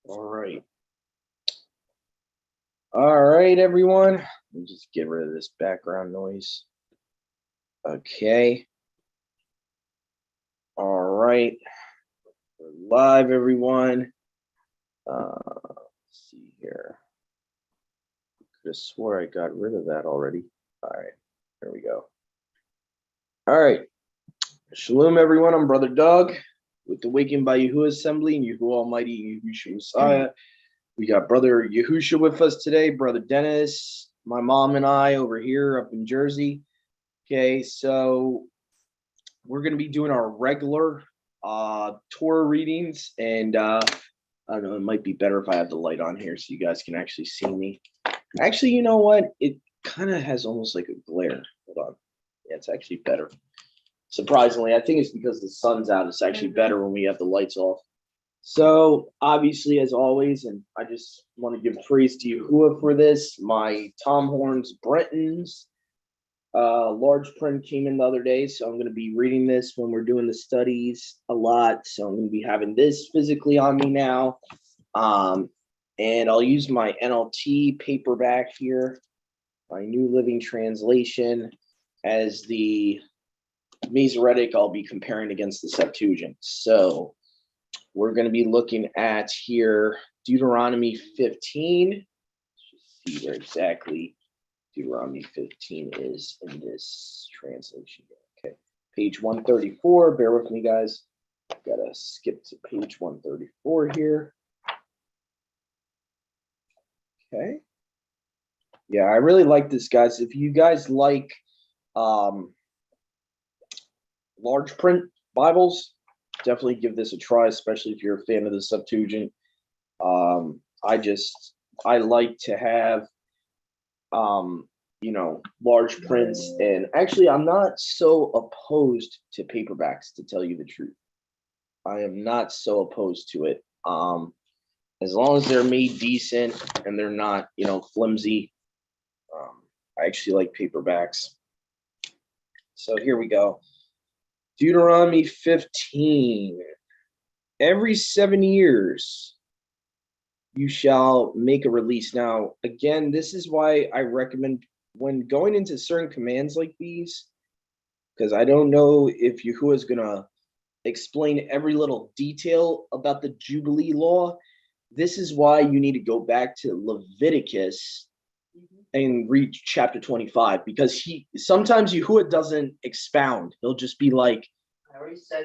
All right. All right, everyone. Let me just get rid of this background noise. Okay. All right. We're live, everyone. Let's see here. Could have swore I got rid of that already. All right. There we go. All right. Shalom, everyone. I'm Brother Doug with the Waking by Yahuwah Assembly and Yahuwah Almighty Yahushua Messiah. We got Brother Yahusha with us today, Brother Dennis, my mom and I over here up in Jersey. Okay, so we're going to be doing our regular Torah readings, and I don't know, it might be better if I have the light on here so you guys can actually see me. Actually, you know what? It kind of has almost like a glare. Hold on. Yeah, it's actually better. Surprisingly, I think it's because the sun's out. It's actually better when we have the lights off. So obviously, as always, and I just want to give praise to Yahuwah for this. My Tom Horns Brenton's large print came in the other day, so I'm going to be reading this when we're doing the studies a lot. So I'm going to be having this physically on me now. And I'll use my NLT paperback here, my New Living Translation, as the Masoretic I'll be comparing against the Septuagint. So we're going to be looking at here Deuteronomy 15. Let's just see where exactly Deuteronomy 15 is in this translation. Okay, page 134. Bear with me, guys. I've got to skip to page 134 here. Okay. Yeah, I really like this, guys. If you guys like large print Bibles, definitely give this a try, especially if you're a fan of the Septuagint. I like to have large prints, and actually I'm not so opposed to paperbacks, to tell you the truth. I am not so opposed to it. As long as they're made decent and they're not, flimsy. I actually like paperbacks. So here we go. Deuteronomy 15. Every 7 years, you shall make a release. Now, again, this is why I recommend when going into certain commands like these, because I don't know if Yahuwah is going to explain every little detail about the Jubilee law. This is why you need to go back to Leviticus and read chapter 25, because sometimes Yahuwah doesn't expound. He'll just be like,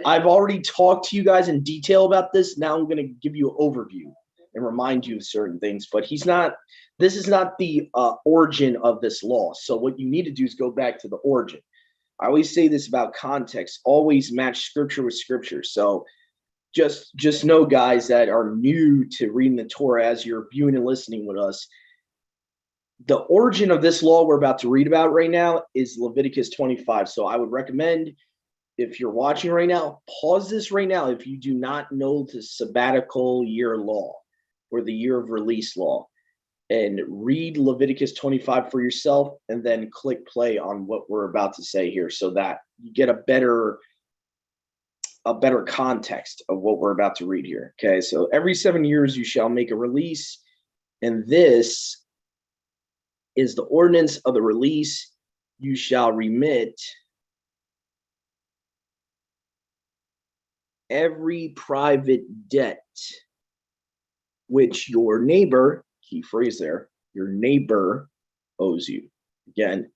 I've already talked to you guys in detail about this. Now I'm going to give you an overview and remind you of certain things. But this is not the origin of this law. So what you need to do is go back to the origin. I always say this about context. Always match scripture with scripture. So just know, guys that are new to reading the Torah as you're viewing and listening with us, the origin of this law we're about to read about right now is Leviticus 25. So I would recommend, if you're watching right now, pause this right now if you do not know the sabbatical year law or the year of release law, and read Leviticus 25 for yourself, and then click play on what we're about to say here so that you get a better context of what we're about to read here. Okay, so every 7 years you shall make a release, and this is the ordinance of the release. You shall remit every private debt which your neighbor, key phrase there, your neighbor owes you. Again,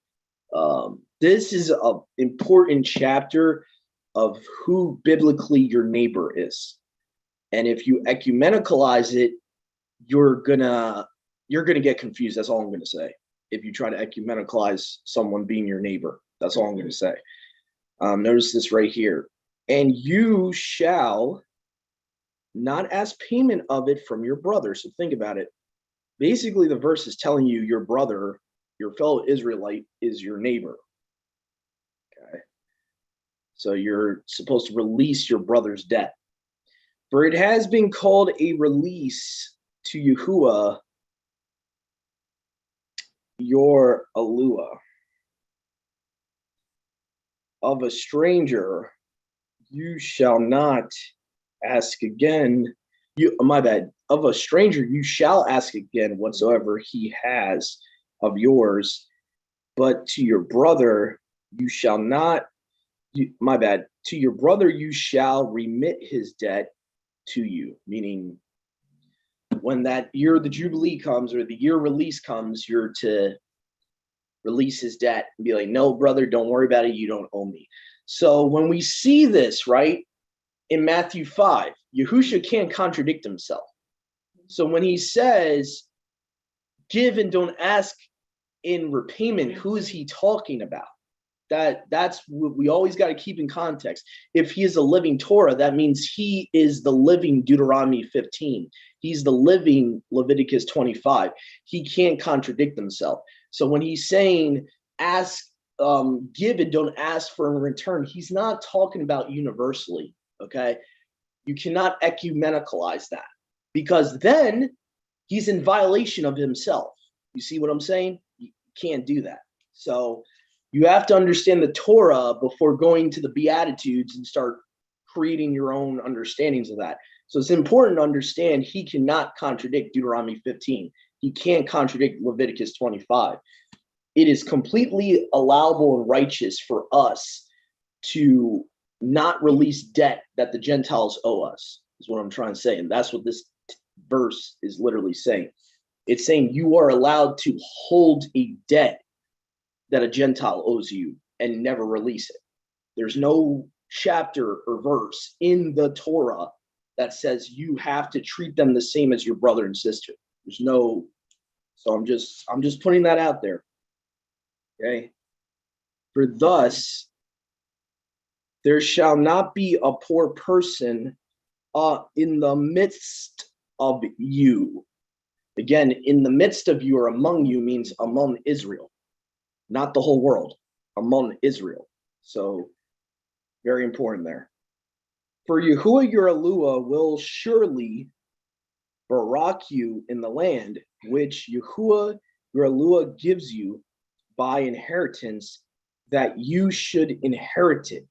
this is an important chapter of who biblically your neighbor is. And if you ecumenicalize it, you're gonna get confused. That's all I'm gonna say. If you try to ecumenicalize someone being your neighbor, that's all I'm gonna say. Notice this right here. And you shall not ask payment of it from your brother. So think about it. Basically, the verse is telling you your brother, your fellow Israelite, is your neighbor. Okay. So you're supposed to release your brother's debt. For it has been called a release to Yahuwah, your Alua. Of a stranger you shall not ask again, My bad, of a stranger you shall ask again whatsoever he has of yours, but to your brother you shall not. My bad. To your brother you shall remit his debt to you, meaning when that year of the Jubilee comes or the year release comes, you're to release his debt and be like, no, brother, don't worry about it. You don't owe me. So when we see this, right, in Matthew 5, Yahusha can't contradict himself. So when he says, give and don't ask in repayment, who is he talking about? That's what we always got to keep in context. If he is a living Torah, that means he is the living Deuteronomy 15. He's the living Leviticus 25. He can't contradict himself. So when he's saying ask, give and don't ask for in return, he's not talking about universally. Okay, you cannot ecumenicalize that, because then he's in violation of himself. You see what I'm saying? You can't do that. So you have to understand the Torah before going to the Beatitudes and start creating your own understandings of that. So it's important to understand he cannot contradict Deuteronomy 15. He can't contradict Leviticus 25. It is completely allowable and righteous for us to not release debt that the Gentiles owe us, is what I'm trying to say. And that's what this verse is literally saying. It's saying you are allowed to hold a debt that a Gentile owes you and never release it. There's no chapter or verse in the Torah that says you have to treat them the same as your brother and sister. There's no, so I'm just putting that out there. Okay. For thus, there shall not be a poor person in the midst of you. Again, in the midst of you or among you means among Israel, not the whole world, among Israel. So very important there. For Yahuwah your Elua will surely barak you in the land which Yahuwah your Elua gives you by inheritance, that you should inherit it.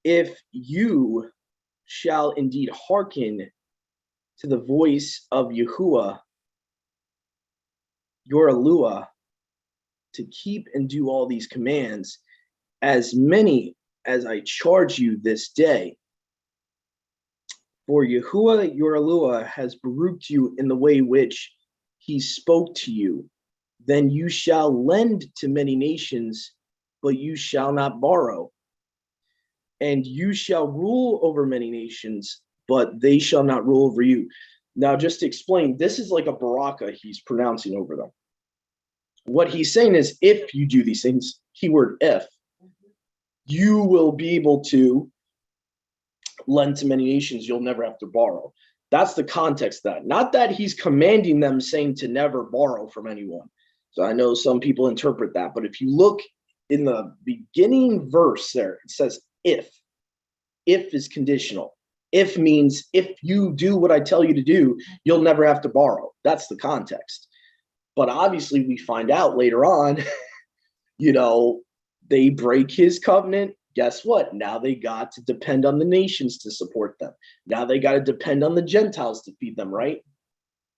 If you shall indeed hearken to the voice of Yahuwah your Elua, to keep and do all these commands, as many as I charge you this day. For Yahuwah your Elua has baruched you in the way which he spoke to you. Then you shall lend to many nations, but you shall not borrow. And you shall rule over many nations, but they shall not rule over you. Now, just to explain, this is like a baraka he's pronouncing over them. What he's saying is, if you do these things, keyword if, you will be able to lend to many nations, you'll never have to borrow. That's the context of that. Not that he's commanding them, saying to never borrow from anyone. So I know some people interpret that, but if you look in the beginning verse there, it says if. If is conditional. If means if you do what I tell you to do, you'll never have to borrow. That's the context. But obviously we find out later on, they break his covenant. Guess what? Now they got to depend on the nations to support them. Now they got to depend on the Gentiles to feed them, right?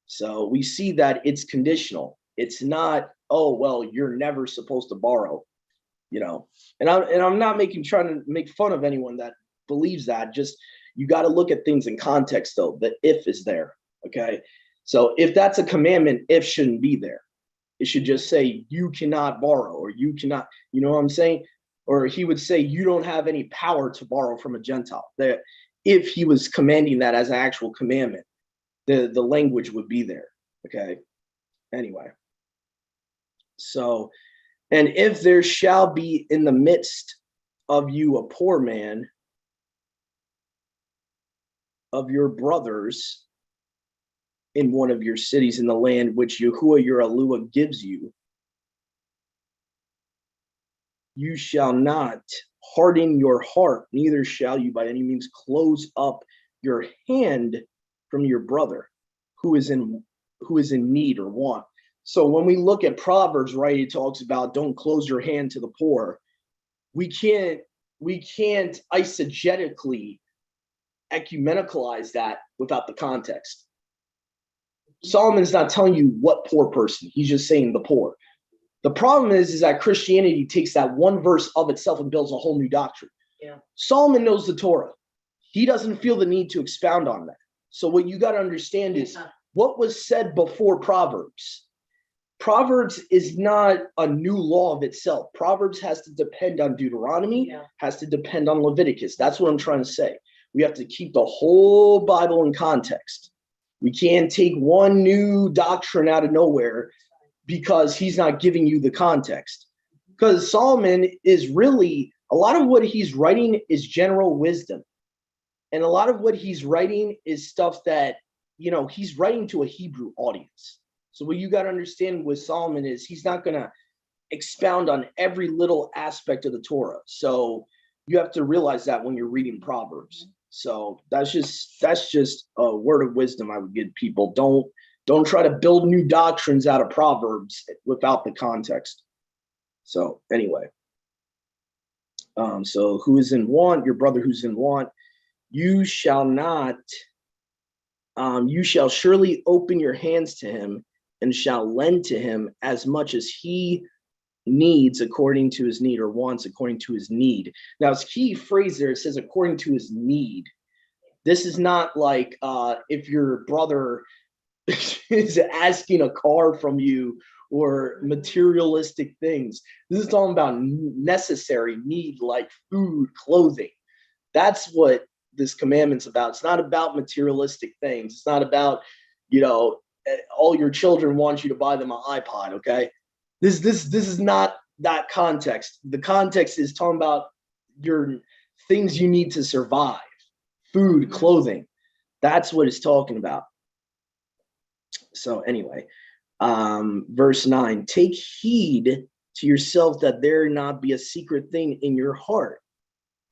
So we see that it's conditional. It's not, oh, well, you're never supposed to borrow, And I'm not trying to make fun of anyone that believes that. Just you got to look at things in context, though. The if is there, okay? So if that's a commandment, if shouldn't be there. It should just say you cannot borrow, or you cannot, you know what I'm saying? Or he would say you don't have any power to borrow from a Gentile. That if he was commanding that as an actual commandment, the language would be there, okay? Anyway. So, and if there shall be in the midst of you a poor man of your brothers in one of your cities in the land which Yahuwah your Elua gives you, you shall not harden your heart, neither shall you by any means close up your hand from your brother who is in need or want. So when we look at Proverbs, right, it talks about don't close your hand to the poor. We can't eisegetically ecumenicalize that without the context. Solomon's not telling you what poor person. He's just saying the poor. The problem is that Christianity takes that one verse of itself and builds a whole new doctrine. Yeah. Solomon knows the Torah. He doesn't feel the need to expound on that. So what you got to understand is what was said before Proverbs. Proverbs is not a new law of itself. Proverbs has to depend on Deuteronomy, has to depend on Leviticus. That's what I'm trying to say. We have to keep the whole Bible in context. We can't take one new doctrine out of nowhere because he's not giving you the context. Because Solomon is really, a lot of what he's writing is general wisdom. And a lot of what he's writing is stuff that, you know, he's writing to a Hebrew audience. So what you got to understand with Solomon is he's not going to expound on every little aspect of the Torah. So you have to realize that when you're reading Proverbs. So that's just a word of wisdom I would give people. Don't try to build new doctrines out of Proverbs without the context. So anyway, so who is in want, your brother who's in want, you shall surely open your hands to him and shall lend to him as much as he needs according to his need, or wants according to his need. Now, it's key phrase there. It says according to his need. This is not like if your brother is asking a car from you or materialistic things. This is talking about necessary need, like food, clothing. That's what this commandment's about. It's not about materialistic things. It's not about, you know, all your children want you to buy them an iPod. Okay, this is not that context. The context is talking about your things you need to survive, food, clothing. That's what it's talking about. So anyway, verse 9, take heed to yourself that there not be a secret thing in your heart,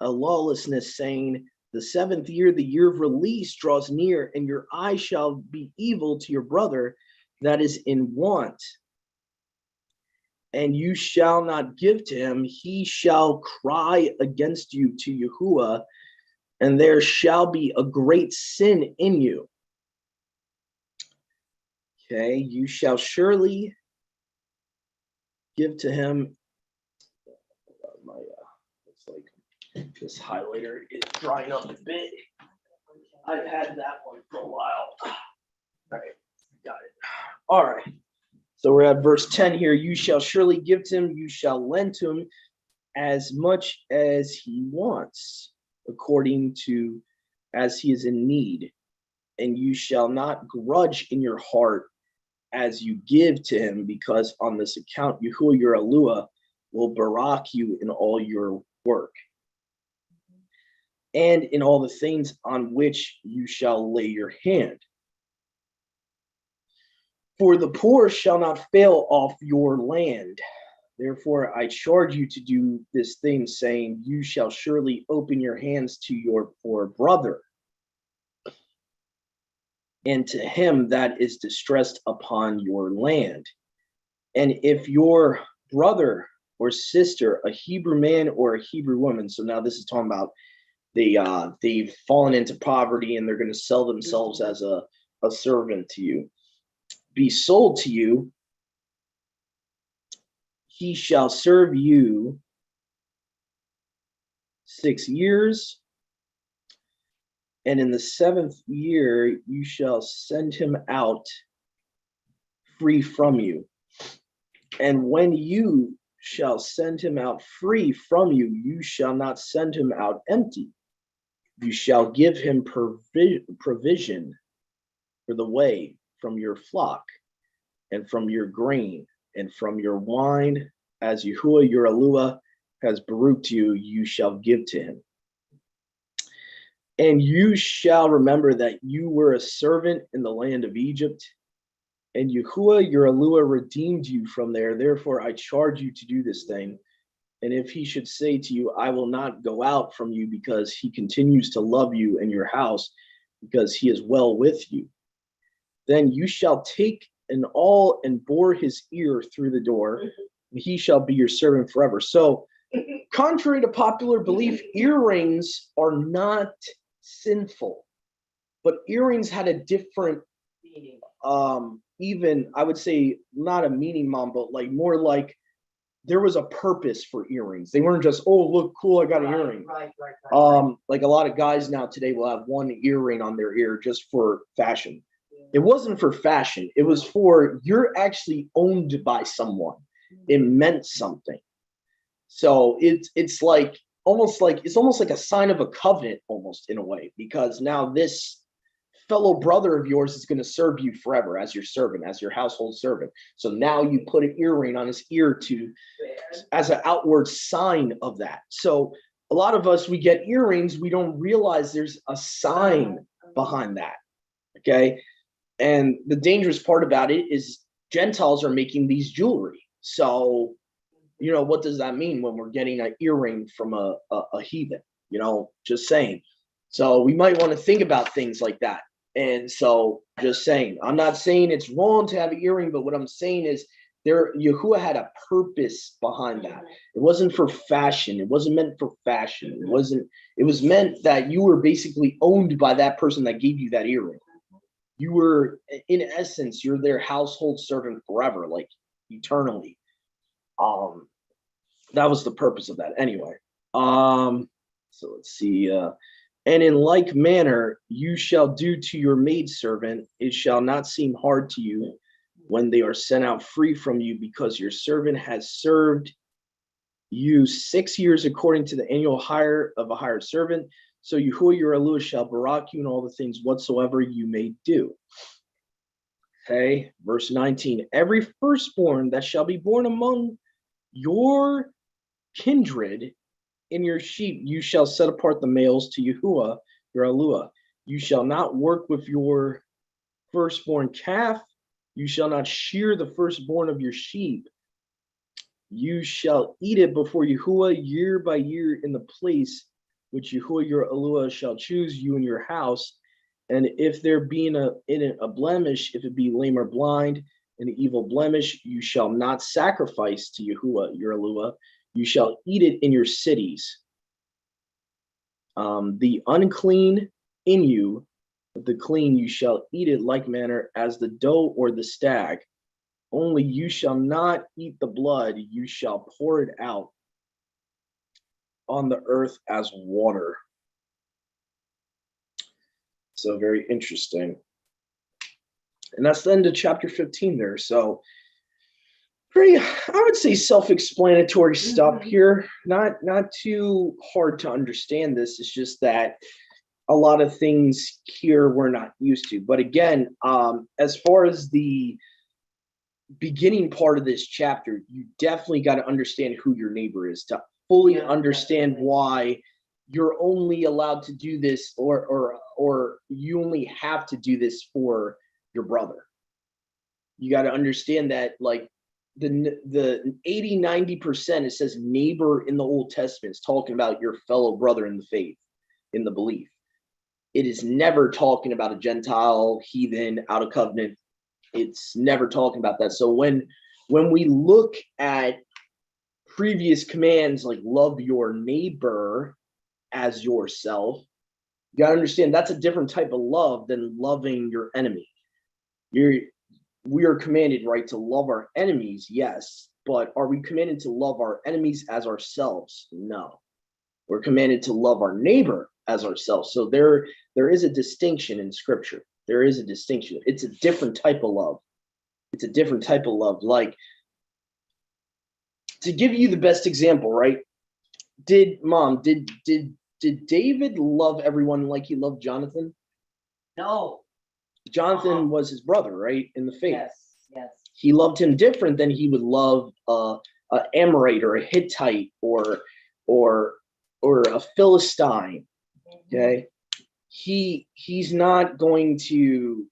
a lawlessness, saying, the seventh year, the year of release draws near, and your eye shall be evil to your brother that is in want. And you shall not give to him, he shall cry against you to Yahuwah, and there shall be a great sin in you. Okay, you shall surely give to him. It's like this highlighter is drying up a bit. I've had that one for a while. All right, got it. All right. So we're at verse 10 here. You shall surely give to him, you shall lend to him as much as he wants, according to as he is in need. And you shall not grudge in your heart as you give to him, because on this account, Yahuwah your Eluah will barak you in all your work and in all the things on which you shall lay your hand. For the poor shall not fail off your land. Therefore, I charge you to do this thing, saying, you shall surely open your hands to your poor brother, and to him that is distressed upon your land. And if your brother or sister, a Hebrew man or a Hebrew woman, so now this is talking about they've fallen into poverty and they're going to sell themselves as a servant to you, be sold to you, he shall serve you 6 years, and in the 7th year you shall send him out free from you. And when you shall send him out free from you, you shall not send him out empty. You shall give him provision for the way from your flock, and from your grain, and from your wine, as Yahuwah your Eluah has baruched you, you shall give to him. And you shall remember that you were a servant in the land of Egypt, and Yahuwah your Eluah redeemed you from there. Therefore I charge you to do this thing. And if he should say to you, I will not go out from you, because he continues to love you and your house, because he is well with you, then you shall take an awl and bore his ear through the door, and he shall be your servant forever. So contrary to popular belief, earrings are not sinful. But earrings had a different, even I would say not a meaning, mom, but like more like there was a purpose for earrings. They weren't just, oh, look cool, I got an earring. Right. Like a lot of guys now today will have one earring on their ear just for fashion. It wasn't for fashion. It was for, you're actually owned by someone. It meant something. So it's like almost like a sign of a covenant, almost in a way, because now this fellow brother of yours is going to serve you forever as your servant, as your household servant. So now you put an earring on his ear as an outward sign of that. So a lot of us, we get earrings, we don't realize there's a sign behind that. Okay. And the dangerous part about it is Gentiles are making these jewelry. So, what does that mean when we're getting an earring from a heathen? Just saying. So we might want to think about things like that. And so just saying, I'm not saying it's wrong to have an earring, but what I'm saying is Yahuwah had a purpose behind that. It wasn't for fashion. It wasn't meant for fashion. It was meant that you were basically owned by that person that gave you that earring. You were, in essence, you're their household servant forever, like eternally. That was the purpose of that. Anyway, so let's see. And in like manner, you shall do to your maidservant. It shall not seem hard to you when they are sent out free from you, because your servant has served you 6 years according to the annual hire of a hired servant. So Yahuwah your Elohim shall barak you in all the things whatsoever you may do. Okay, verse 19. Every firstborn that shall be born among your kindred in your sheep, you shall set apart the males to Yahuwah your Elohim. You shall not work with your firstborn calf. You shall not shear the firstborn of your sheep. You shall eat it before Yahuwah year by year in the place which Yahuwah your Elohim shall choose you in your house. And if there be in it a blemish, if it be lame or blind, an evil blemish, you shall not sacrifice to Yahuwah your Elohim. You shall eat it in your cities. The unclean in you, the clean, you shall eat it like manner as the doe or the stag. Only you shall not eat the blood, you shall pour it out on the earth as water. So very interesting. And that's the end of chapter 15 there. So pretty, I would say, self-explanatory stuff here. Not too hard to understand this. It's just that a lot of things here we're not used to. But again, as far as the beginning part of this chapter, you definitely got to understand who your neighbor is to fully understand why you're only allowed to do this, or you only have to do this for your brother. You got to understand that, like, the 80-90%, it says neighbor in the Old Testament is talking about your fellow brother in the faith, in the belief. It is never talking about a Gentile, heathen, out of covenant. It's never talking about that. So when we look at previous commands like love your neighbor as yourself, you got to understand that's a different type of love than loving your enemy. We are commanded, right, to love our enemies, yes, but are we commanded to love our enemies as ourselves? No. We're commanded to love our neighbor as ourselves. So there is a distinction in Scripture. There is a distinction. It's a different type of love. It's a different type of love. Like, to give you the best example, right? Did David love everyone like he loved Jonathan? No. Jonathan was his brother, right, in the faith. Yes. He loved him different than he would love an Amorite or a Hittite or a Philistine. Okay, he's not going to,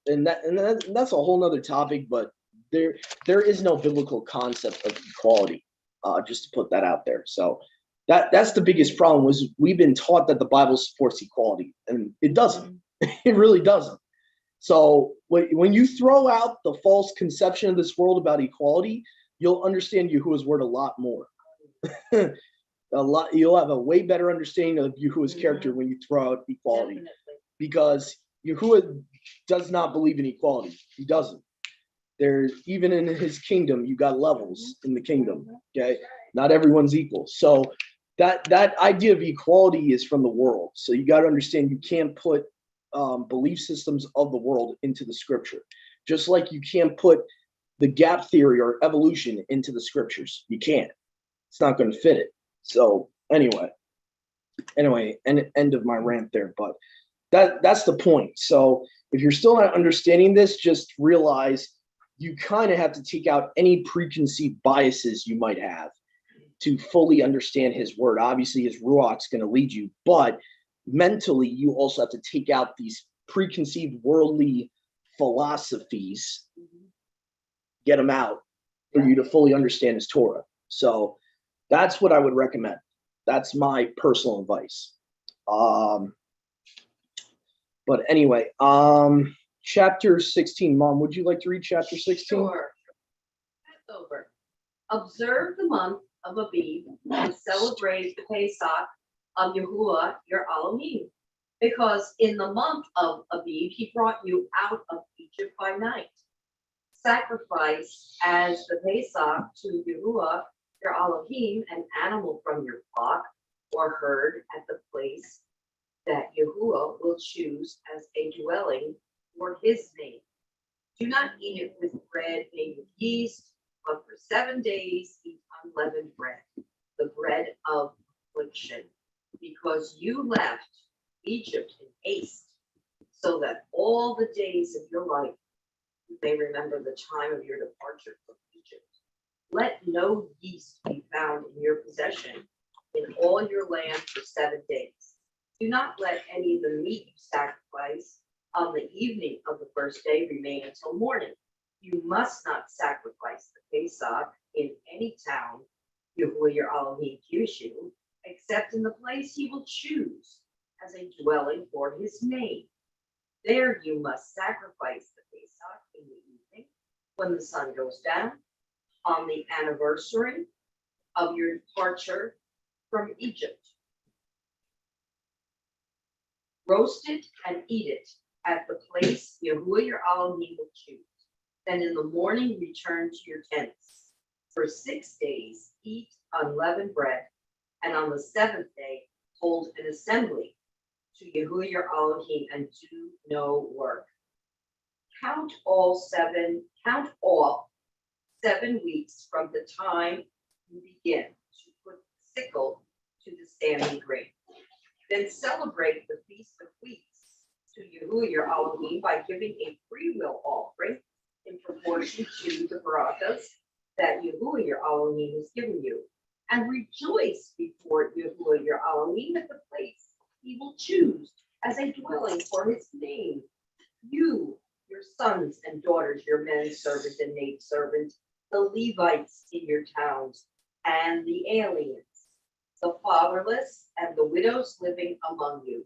and that's a whole nother topic. But there is no biblical concept of equality. Just to put that out there. So that's the biggest problem. Was we've been taught that the Bible supports equality, and it doesn't. It really doesn't. So when you throw out the false conception of this world about equality, you'll understand Yahuwah's word a lot more. You'll have a way better understanding of Yahuwah's character when you throw out equality, Definitely. because Yahuwah does not believe in equality. He doesn't. There's even in his kingdom, you got levels in the kingdom. Okay, not everyone's equal. So that idea of equality is from the world. So you got to understand you can't put belief systems of the world into the scripture, just like you can't put the gap theory or evolution into the scriptures. You can't. It's not going to fit it. So anyway, and end of my rant there. But that's the point. So if you're still not understanding this, just realize you kind of have to take out any preconceived biases you might have to fully understand his word. Obviously, his ruach's going to lead you, but mentally, you also have to take out these preconceived worldly philosophies, get them out for you to fully understand his Torah. So that's what I would recommend. That's my personal advice. But anyway, chapter 16. Mom, would you like to read chapter 16? Sure. Passover. Observe the month of Abib and celebrate the Pesach of Yahuwah your Elohim, because in the month of Abib he brought you out of Egypt by night. Sacrifice as the Pesach to Yahuwah your Elohim an animal from your flock or herd at the place that Yahuwah will choose as a dwelling for his name. Do not eat it with bread made with yeast, but for 7 days eat unleavened bread, the bread of affliction, because you left Egypt in haste, so that all the days of your life you may remember the time of your departure from Egypt. Let no yeast be found in your possession in all your land for 7 days. Do not let any of the meat you sacrifice on the evening of the first day remain until morning. You must not sacrifice the Pesach in any town Yahuwah your Elohim gives you, except in the place he will choose as a dwelling for his name. There you must sacrifice the Pesach in the evening when the sun goes down on the anniversary of your departure from Egypt. Roast it and eat it at the place Yahuwah your Elohim will choose. Then in the morning return to your tents. For 6 days eat unleavened bread, and on the 7th day hold an assembly to Yahuwah your Elohim and do no work. Count off 7 weeks from the time you begin to put the sickle to the standing grain. Then celebrate the Feast of Weeks to Yahuwah your Elohim by giving a freewill offering in proportion to the barakas that Yahuwah your Elohim has given you. And rejoice before Yahuwah your Elohim at the place he will choose as a dwelling for his name. You, your sons and daughters, your men servants and maid servants, the Levites in your towns, and the aliens, the fatherless and the widows living among you.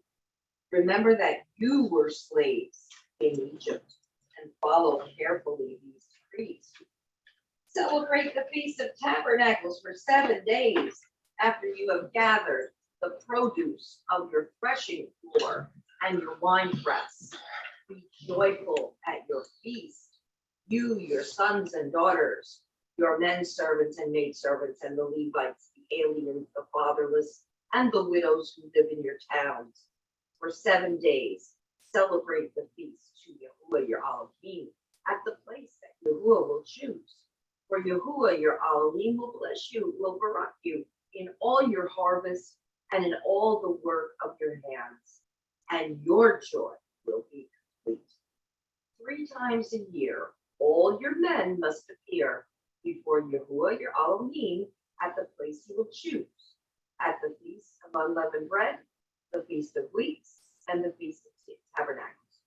Remember that you were slaves in Egypt, and follow carefully these decrees. Celebrate the Feast of Tabernacles for 7 days after you have gathered the produce of your threshing floor and your winepress. Be joyful at your feast, you, your sons and daughters, your men servants and maid servants, and the Levites, the aliens, the fatherless, and the widows who live in your towns. For 7 days, celebrate the feast to Yahuwah your Elohim at the place that Yahuwah will choose. For Yahuwah your Elohim will bless you, will barak you in all your harvest and in all the work of your hands, and your joy will be complete. 3 times a year, all your men must appear before Yahuwah your Elohim at the place he will choose, at the Feast of Unleavened Bread, the Feast of Weeks, and the Feast of Tabernacles.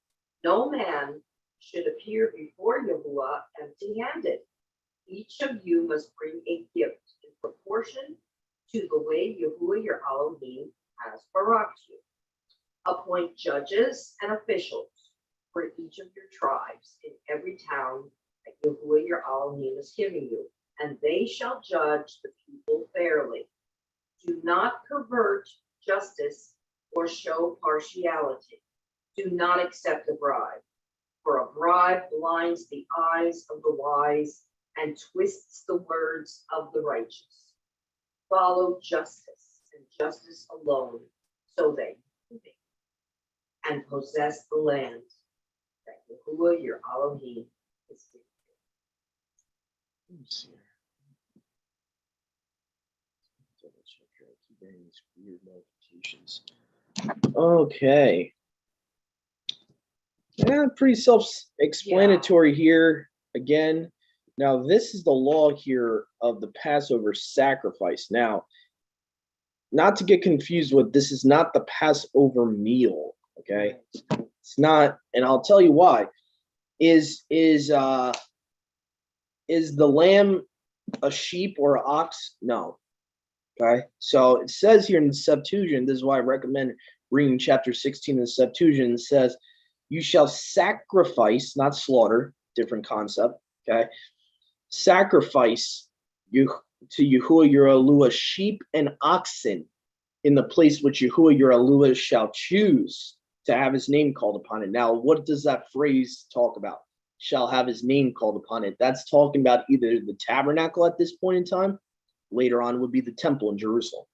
No man should appear before Yahuwah empty-handed. Each of you must bring a gift in proportion to the way Yahuwah your Elohim has baraked you. Appoint judges and officials for each of your tribes in every town that Yahuwah your Elohim is giving you, and they shall judge the people fairly. Do not pervert justice or show partiality. Do not accept a bribe, for a bribe blinds the eyes of the wise and twists the words of the righteous. Follow justice and justice alone, so that you may and possess the land that Yahuwah your Elohim is giving you. Let me see here. Double check here. I keep getting these weird notifications. Okay. Yeah, pretty self-explanatory here. Again, now this is the law here of the Passover sacrifice. Now, not to get confused with, this is not the Passover meal. Okay, it's not, and I'll tell you why. Is the lamb a sheep or an ox? No. Okay, so it says here in the Septuagint, this is why I recommend reading chapter 16 of the Septuagint. It says, you shall sacrifice, not slaughter, different concept, okay? Sacrifice you to Yahuwah your Elohim sheep and oxen in the place which Yahuwah your Elohim shall choose to have his name called upon it. Now, what does that phrase talk about? Shall have his name called upon it. That's talking about either the tabernacle at this point in time, later on would be the temple in Jerusalem.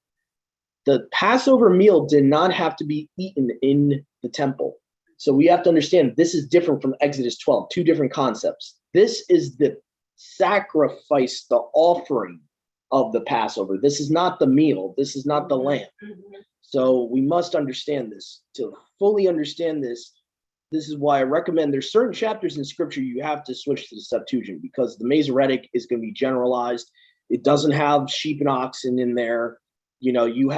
The Passover meal did not have to be eaten in the temple. So we have to understand this is different from Exodus 12, two different concepts. This is the sacrifice, the offering of the Passover. This is not the meal. This is not the lamb. So we must understand this. To fully understand this, this is why I recommend there's certain chapters in scripture you have to switch to the Septuagint, because the Masoretic is going to be generalized. It doesn't have sheep and oxen in there. You know, you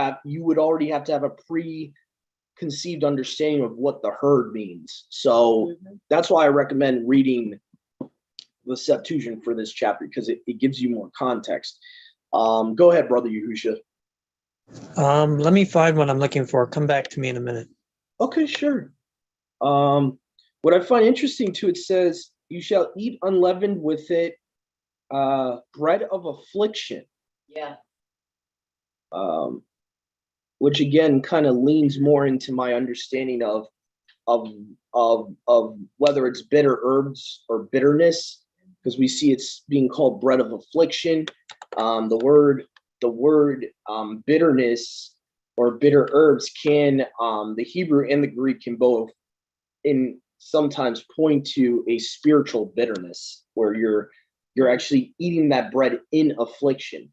would already have to have a preconceived understanding of what the herd means. So that's why I recommend reading the Septuagint for this chapter, because it gives you more context. Go ahead, Brother Yahusha. Let me find what I'm looking for. Come back to me in a minute. Okay, sure. What I find interesting too, it says, you shall eat unleavened with it, bread of affliction. Yeah. Which again kind of leans more into my understanding of whether it's bitter herbs or bitterness, because we see it's being called bread of affliction. The word bitterness or bitter herbs can the Hebrew and the Greek can both in sometimes point to a spiritual bitterness where you're actually eating that bread in affliction.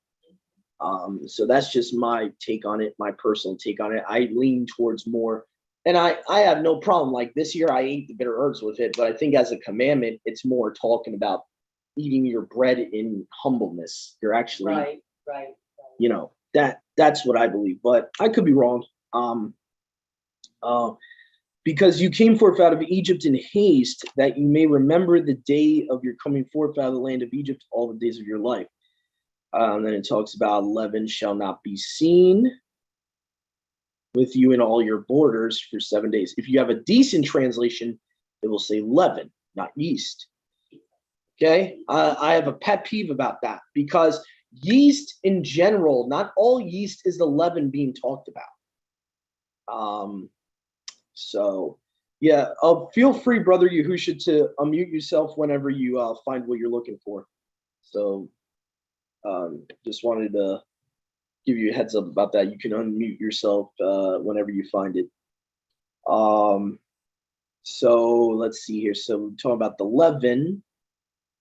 So that's just my take on it, my personal take on it. I lean towards more, and I have no problem. Like this year, I ate the bitter herbs with it, but I think as a commandment, it's more talking about eating your bread in humbleness. You're actually, Right. you know, that's what I believe, but I could be wrong. Because you came forth out of Egypt in haste, that you may remember the day of your coming forth out of the land of Egypt all the days of your life. Then it talks about leaven shall not be seen with you in all your borders for 7 days. If you have a decent translation, it will say leaven, not yeast. Okay, I have a pet peeve about that, because yeast in general, not all yeast is the leaven being talked about. So yeah, feel free, Brother Yahusha, to unmute yourself whenever you find what you're looking for. So just wanted to give you a heads up about that. You can unmute yourself whenever you find it. So let's see here. So we're talking about the leaven.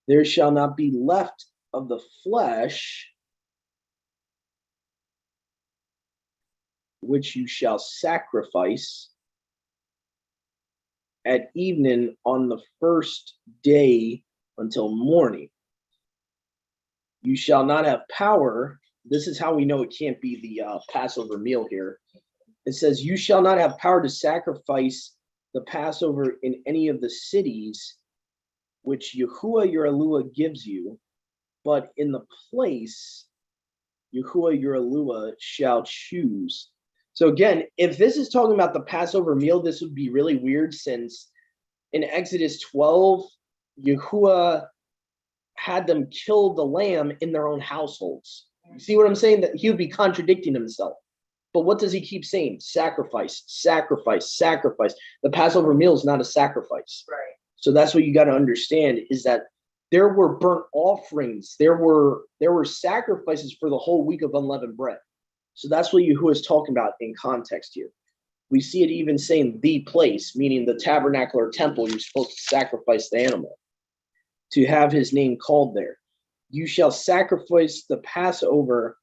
There shall not be left of the flesh which you shall sacrifice at evening on the first day until morning. You shall not have power. This is how we know it can't be the Passover meal here. It says, you shall not have power to sacrifice the Passover in any of the cities which Yahuwah your Elohim gives you, but in the place Yahuwah your Elohim shall choose. So again, if this is talking about the Passover meal, this would be really weird, since in Exodus 12, Yahuwah had them kill the lamb in their own households. You see what I'm saying? That he would be contradicting himself. But what does he keep saying? Sacrifice, sacrifice, sacrifice. The Passover meal is not a sacrifice. Right. So that's what you got to understand is that there were burnt offerings. There were sacrifices for the whole week of unleavened bread. So that's what Yahuwah is talking about in context here. We see it even saying the place, meaning the tabernacle or temple, you're supposed to sacrifice the animal to have his name called there. You shall sacrifice the Passover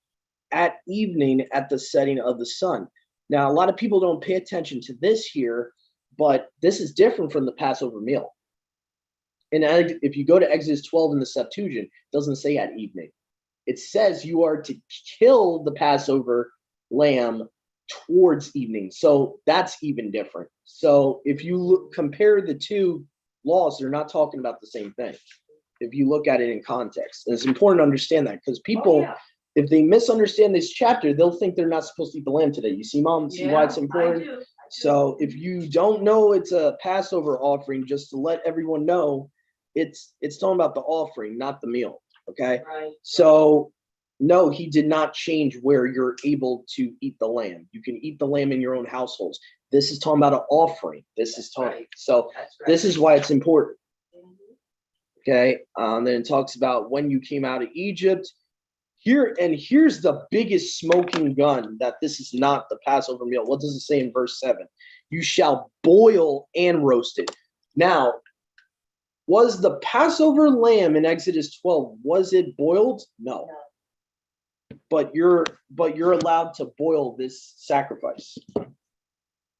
at evening at the setting of the sun. Now, a lot of people don't pay attention to this here, but this is different from the Passover meal. And if you go to Exodus 12 in the Septuagint, it doesn't say at evening. It says you are to kill the Passover lamb towards evening. So that's even different. So if you compare the two laws, they're not talking about the same thing. If you look at it in context, and it's important to understand that because people, if they misunderstand this chapter, they'll think they're not supposed to eat the lamb today. You see, Mom, see why it's important? I do. So if you don't know it's a Passover offering, just to let everyone know, it's talking about the offering, not the meal. Okay. Right. So no, he did not change where you're able to eat the lamb. You can eat the lamb in your own households. This is talking about an offering. This is talking. Right. So That's right. this is why it's important. Mhm. Okay. Then it talks about when you came out of Egypt. Here's the biggest smoking gun that this is not the Passover meal. What does it say in verse 7? You shall boil and roast it. Now, was the Passover lamb in Exodus 12, was it boiled? No. But you're allowed to boil this sacrifice.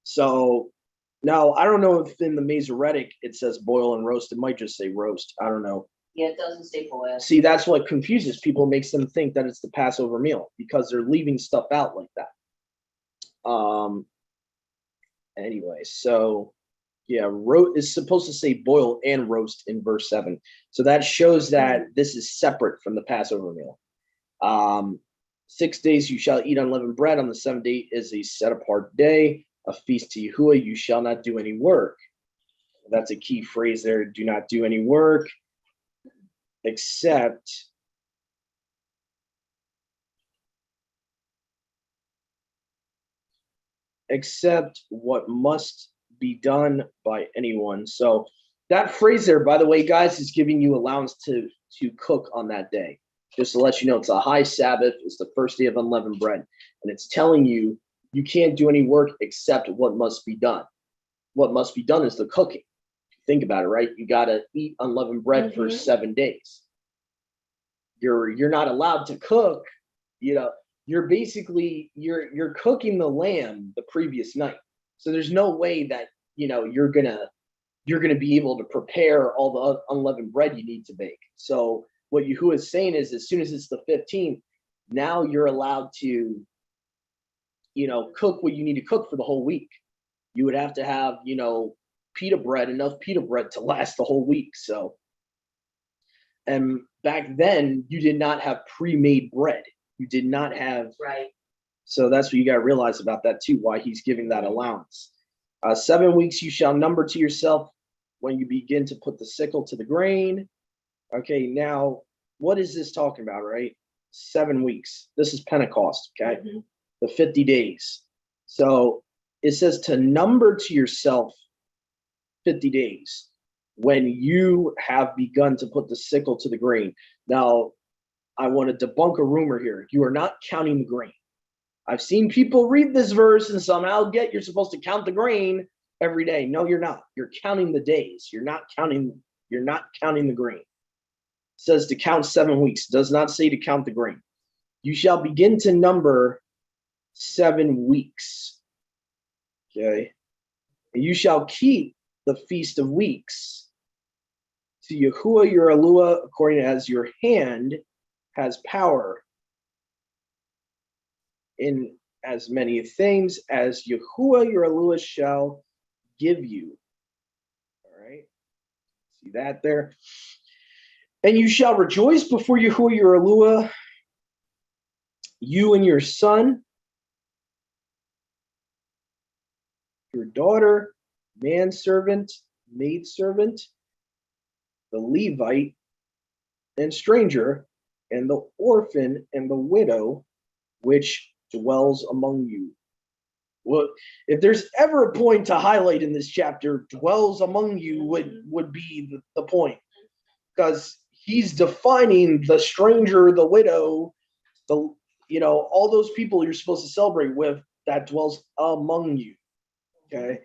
So now I don't know if in the Masoretic it says boil and roast. It might just say roast. I don't know. Yeah, it doesn't say boil. See, that's what confuses people, makes them think that it's the Passover meal because they're leaving stuff out like that. Anyway, so yeah, is supposed to say boil and roast in verse 7. So that shows that this is separate from the Passover meal. 6 days you shall eat unleavened bread. On the 7th day is a set apart day, a feast to Yahuwah. You shall not do any work. That's a key phrase there. Do not do any work except what must be done by anyone. So that phrase there, by the way, guys, is giving you allowance to cook on that day. Just to let you know, it's a high Sabbath. It's the first day of unleavened bread. And it's telling you you can't do any work except what must be done. What must be done is the cooking. Think about it, right? You got to eat unleavened bread for 7 days. You're not allowed to cook, you're basically you're cooking the lamb the previous night. So there's no way that you're gonna be able to prepare all the unleavened bread you need to bake. So what Yahuwah is saying is, as soon as it's the 15th, now you're allowed to cook what you need to cook for the whole week. You would have to have enough pita bread to last the whole week. So, and back then you did not have pre-made bread. You did not have. Right. So that's what you got to realize about that too, why he's giving that allowance. 7 weeks you shall number to yourself when you begin to put the sickle to the grain. Okay, now what is this talking about, right? 7 weeks. This is Pentecost, okay? The 50 days. So it says to number to yourself 50 days when you have begun to put the sickle to the grain. Now, I want to debunk a rumor here. You are not counting the grain. I've seen people read this verse and somehow you're supposed to count the grain every day. No, you're not. You're counting the days. You're not counting the grain. It says to count 7 weeks. It does not say to count the grain. You shall begin to number 7 weeks. Okay. And you shall keep the Feast of Weeks to Yahuwah your Elua, according as your hand has power in as many things as Yahuwah your Elua shall give you. All right. See that there? And you shall rejoice before Yahuwah your Elua, you and your son, your daughter, manservant, maidservant, the Levite, and stranger, and the orphan and the widow which dwells among you. Well, if there's ever a point to highlight in this chapter, dwells among you would be the point, because he's defining the stranger, the widow, the all those people you're supposed to celebrate with that dwells among you. Okay.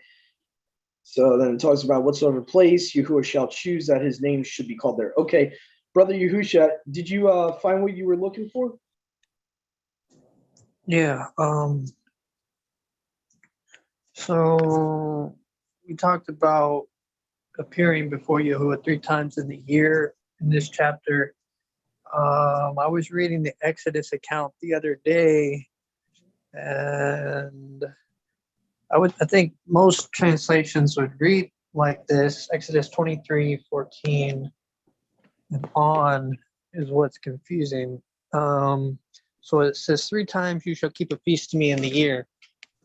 So then it talks about whatsoever place Yahuwah shall choose that his name should be called there. Okay, brother Yahusha, did you find what you were looking for? Yeah. So we talked about appearing before Yahuwah 3 times in the year in this chapter. I was reading the Exodus account the other day, and I think most translations would read like this. Exodus 23:14 and on is what's confusing. So it says, 3 times you shall keep a feast to me in the year.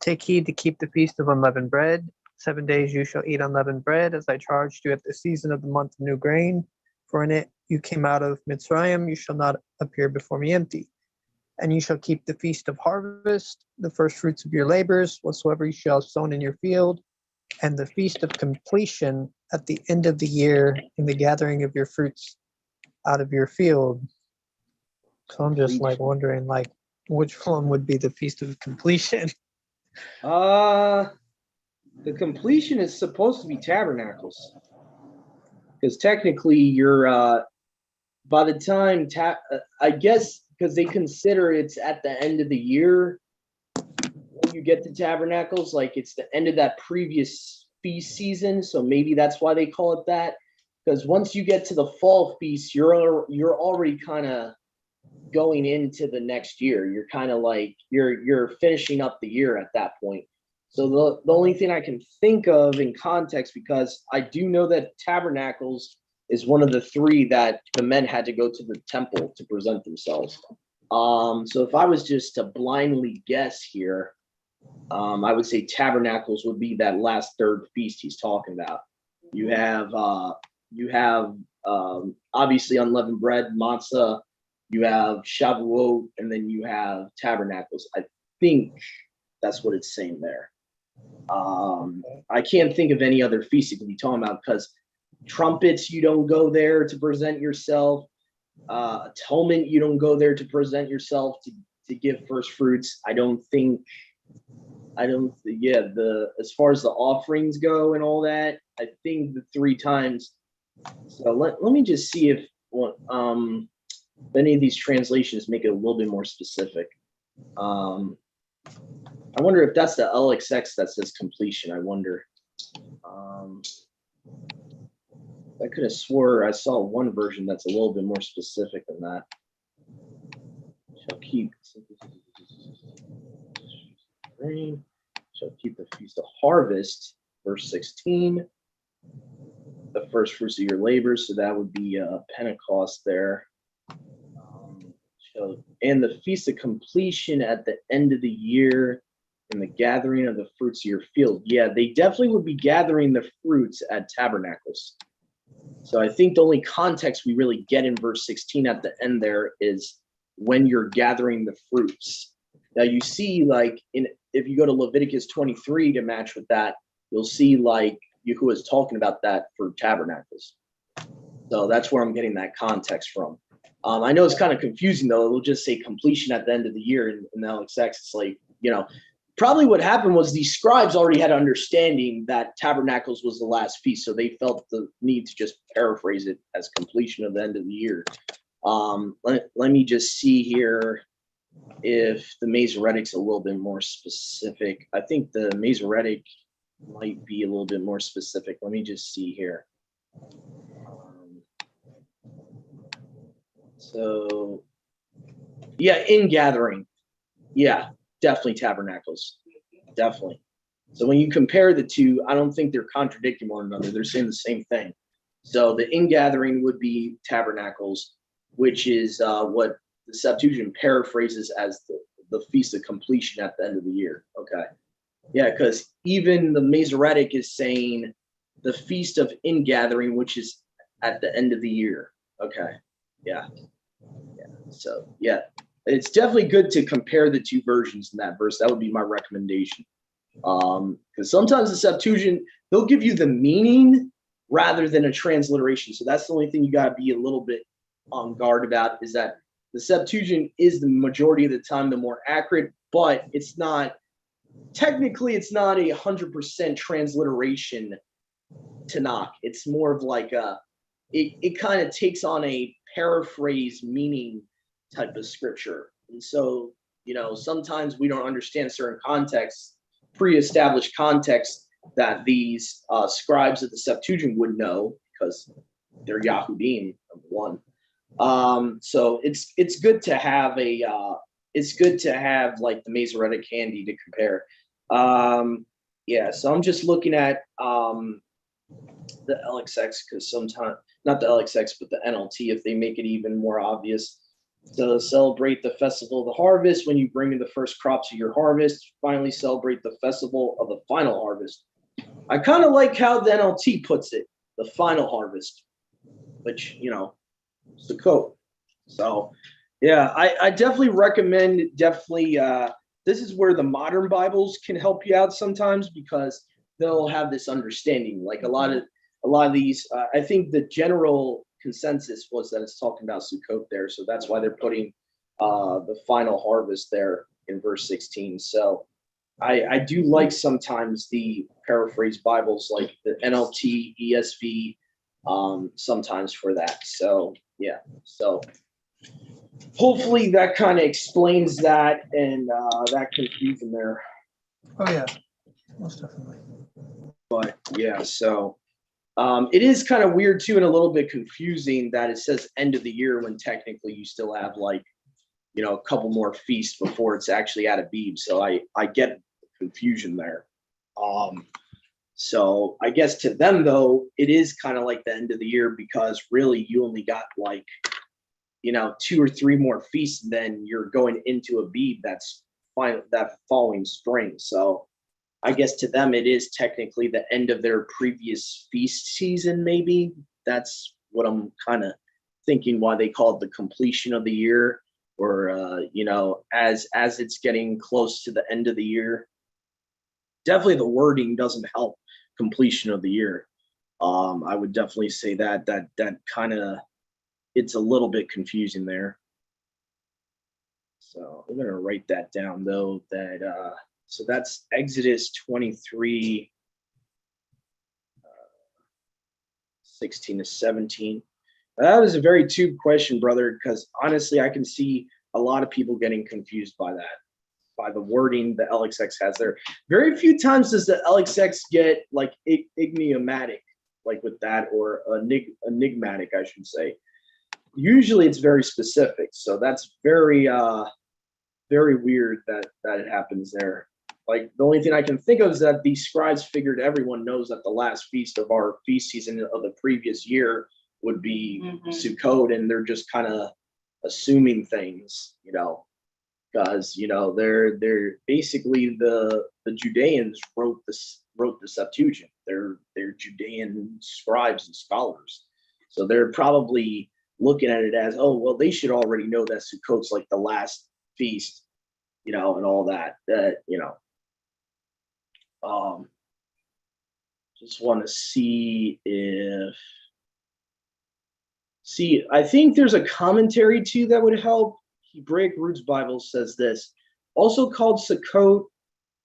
Take heed to keep the feast of unleavened bread. 7 days you shall eat unleavened bread, as I charged you at the season of the month of new grain. For in it you came out of Mitzrayim. You shall not appear before me empty. And you shall keep the feast of harvest, the first fruits of your labors, whatsoever you shall have sown in your field, and the feast of completion at the end of the year, in the gathering of your fruits out of your field. So I'm just like wondering, like, which one would be the feast of completion? The completion is supposed to be tabernacles, because technically you're by the time I guess because they consider it's at the end of the year when you get to tabernacles, like it's the end of that previous feast season, so maybe that's why they call it that. Because once you get to the fall feast, you're already kind of going into the next year. You're kind of like you're finishing up the year at that point. So the only thing I can think of in context, because I do know that tabernacles is one of the 3 that the men had to go to the temple to present themselves. So if I was just to blindly guess here, I would say tabernacles would be that last 3rd feast he's talking about. You have obviously unleavened bread, matzah. You have Shavuot, and then you have tabernacles. I think that's what it's saying there. I can't think of any other feast you could be talking about, because trumpets, you don't go there to present yourself. Atonement, you don't go there to present yourself to give first fruits. As far as the offerings go and all that, I think the 3 times. So let me just see if any of these translations make it a little bit more specific. I wonder if that's the LXX that says completion. I wonder. I could have swore I saw one version that's a little bit more specific than that. Shall keep rain. Shall keep the feast of harvest. Verse 16. The first fruits of your labors. So that would be Pentecost there. And the feast of completion at the end of the year, and the gathering of the fruits of your field. Yeah, they definitely would be gathering the fruits at tabernacles. So I think the only context we really get in verse 16 at the end there is when you're gathering the fruits. Now you see, like, if you go to Leviticus 23 to match with that, you'll see like Yahuwah is talking about that for tabernacles. So that's where I'm getting that context from. I know it's kind of confusing though. It'll just say completion at the end of the year in the LXX. It's like, probably what happened was these scribes already had understanding that tabernacles was the last feast, so they felt the need to just paraphrase it as completion of the end of the year. Let me just see here if the Masoretic's a little bit more specific. I think the Masoretic might be a little bit more specific. Let me just see here. So, yeah, in gathering. Yeah, definitely tabernacles. Definitely. So when you compare the 2, I don't think they're contradicting one another. They're saying the same thing. So the ingathering would be tabernacles, which is what the Septuagint paraphrases as the feast of completion at the end of the year. Okay. Yeah, because even the Masoretic is saying the feast of ingathering, which is at the end of the year. Okay. Yeah. So yeah, it's definitely good to compare the two versions in that verse. That would be my recommendation. Because sometimes the Septuagint, they'll give you the meaning rather than a transliteration. So that's the only thing you got to be a little bit on guard about, is that the Septuagint is the majority of the time the more accurate, but it's not, technically it's not 100% transliteration Tanakh. It's more of like it kind of takes on a paraphrase meaning type of scripture. And so, sometimes we don't understand certain contexts, pre-established context, that these scribes of the Septuagint would know because they're Yahudim, number one. So it's good to have like the Masoretic handy to compare. Yeah, so I'm just looking at the LXX, because sometimes, not the LXX, but the NLT, if they make it even more obvious. So celebrate the festival of the harvest when you bring in the first crops of your harvest. Finally, celebrate the festival of the final harvest. I kind of like how the NLT puts it, the final harvest, which, Sukkot. So, yeah, I definitely recommend, this is where the modern Bibles can help you out sometimes, because they'll have this understanding. Like a lot of these, I think the general consensus was that it's talking about Sukkot there. So that's why they're putting the final harvest there in verse 16. So I do like sometimes the paraphrase Bibles like the NLT, ESV, sometimes for that. So yeah, so hopefully that kind of explains that and that confusion there. Oh yeah, most definitely. But yeah, so it is kind of weird too, and a little bit confusing that it says end of the year when technically you still have like, a couple more feasts before it's actually at Abib. So I get confusion there. So I guess to them though, it is kind of like the end of the year, because really you only got like, 2 or 3 more feasts, and then you're going into Abib that's fine that following spring. So I guess to them it is technically the end of their previous feast season. Maybe that's what I'm kind of thinking, why they call it the completion of the year, or as it's getting close to the end of the year. Definitely the wording doesn't help completion of the year. I would definitely say that kind of, it's a little bit confusing there. So I'm gonna write that down though. So that's Exodus 23, 16 to 17. That was a very tube question, brother, because honestly, I can see a lot of people getting confused by that, by the wording the LXX has there. Very few times does the LXX get like enigmatic, like with that, or enigmatic, I should say. Usually it's very specific. So that's very weird that it happens there. Like the only thing I can think of is that these scribes figured everyone knows that the last feast of our feast season of the previous year would be Sukkot, and they're just kind of assuming things, because they're basically the Judeans wrote the Septuagint. They're Judean scribes and scholars, so they're probably looking at it as, oh well, they should already know that Sukkot's like the last feast, and all that. Just want to see if. See, I think there's a commentary too that would help. Hebraic Roots Bible says this, also called Sukkot,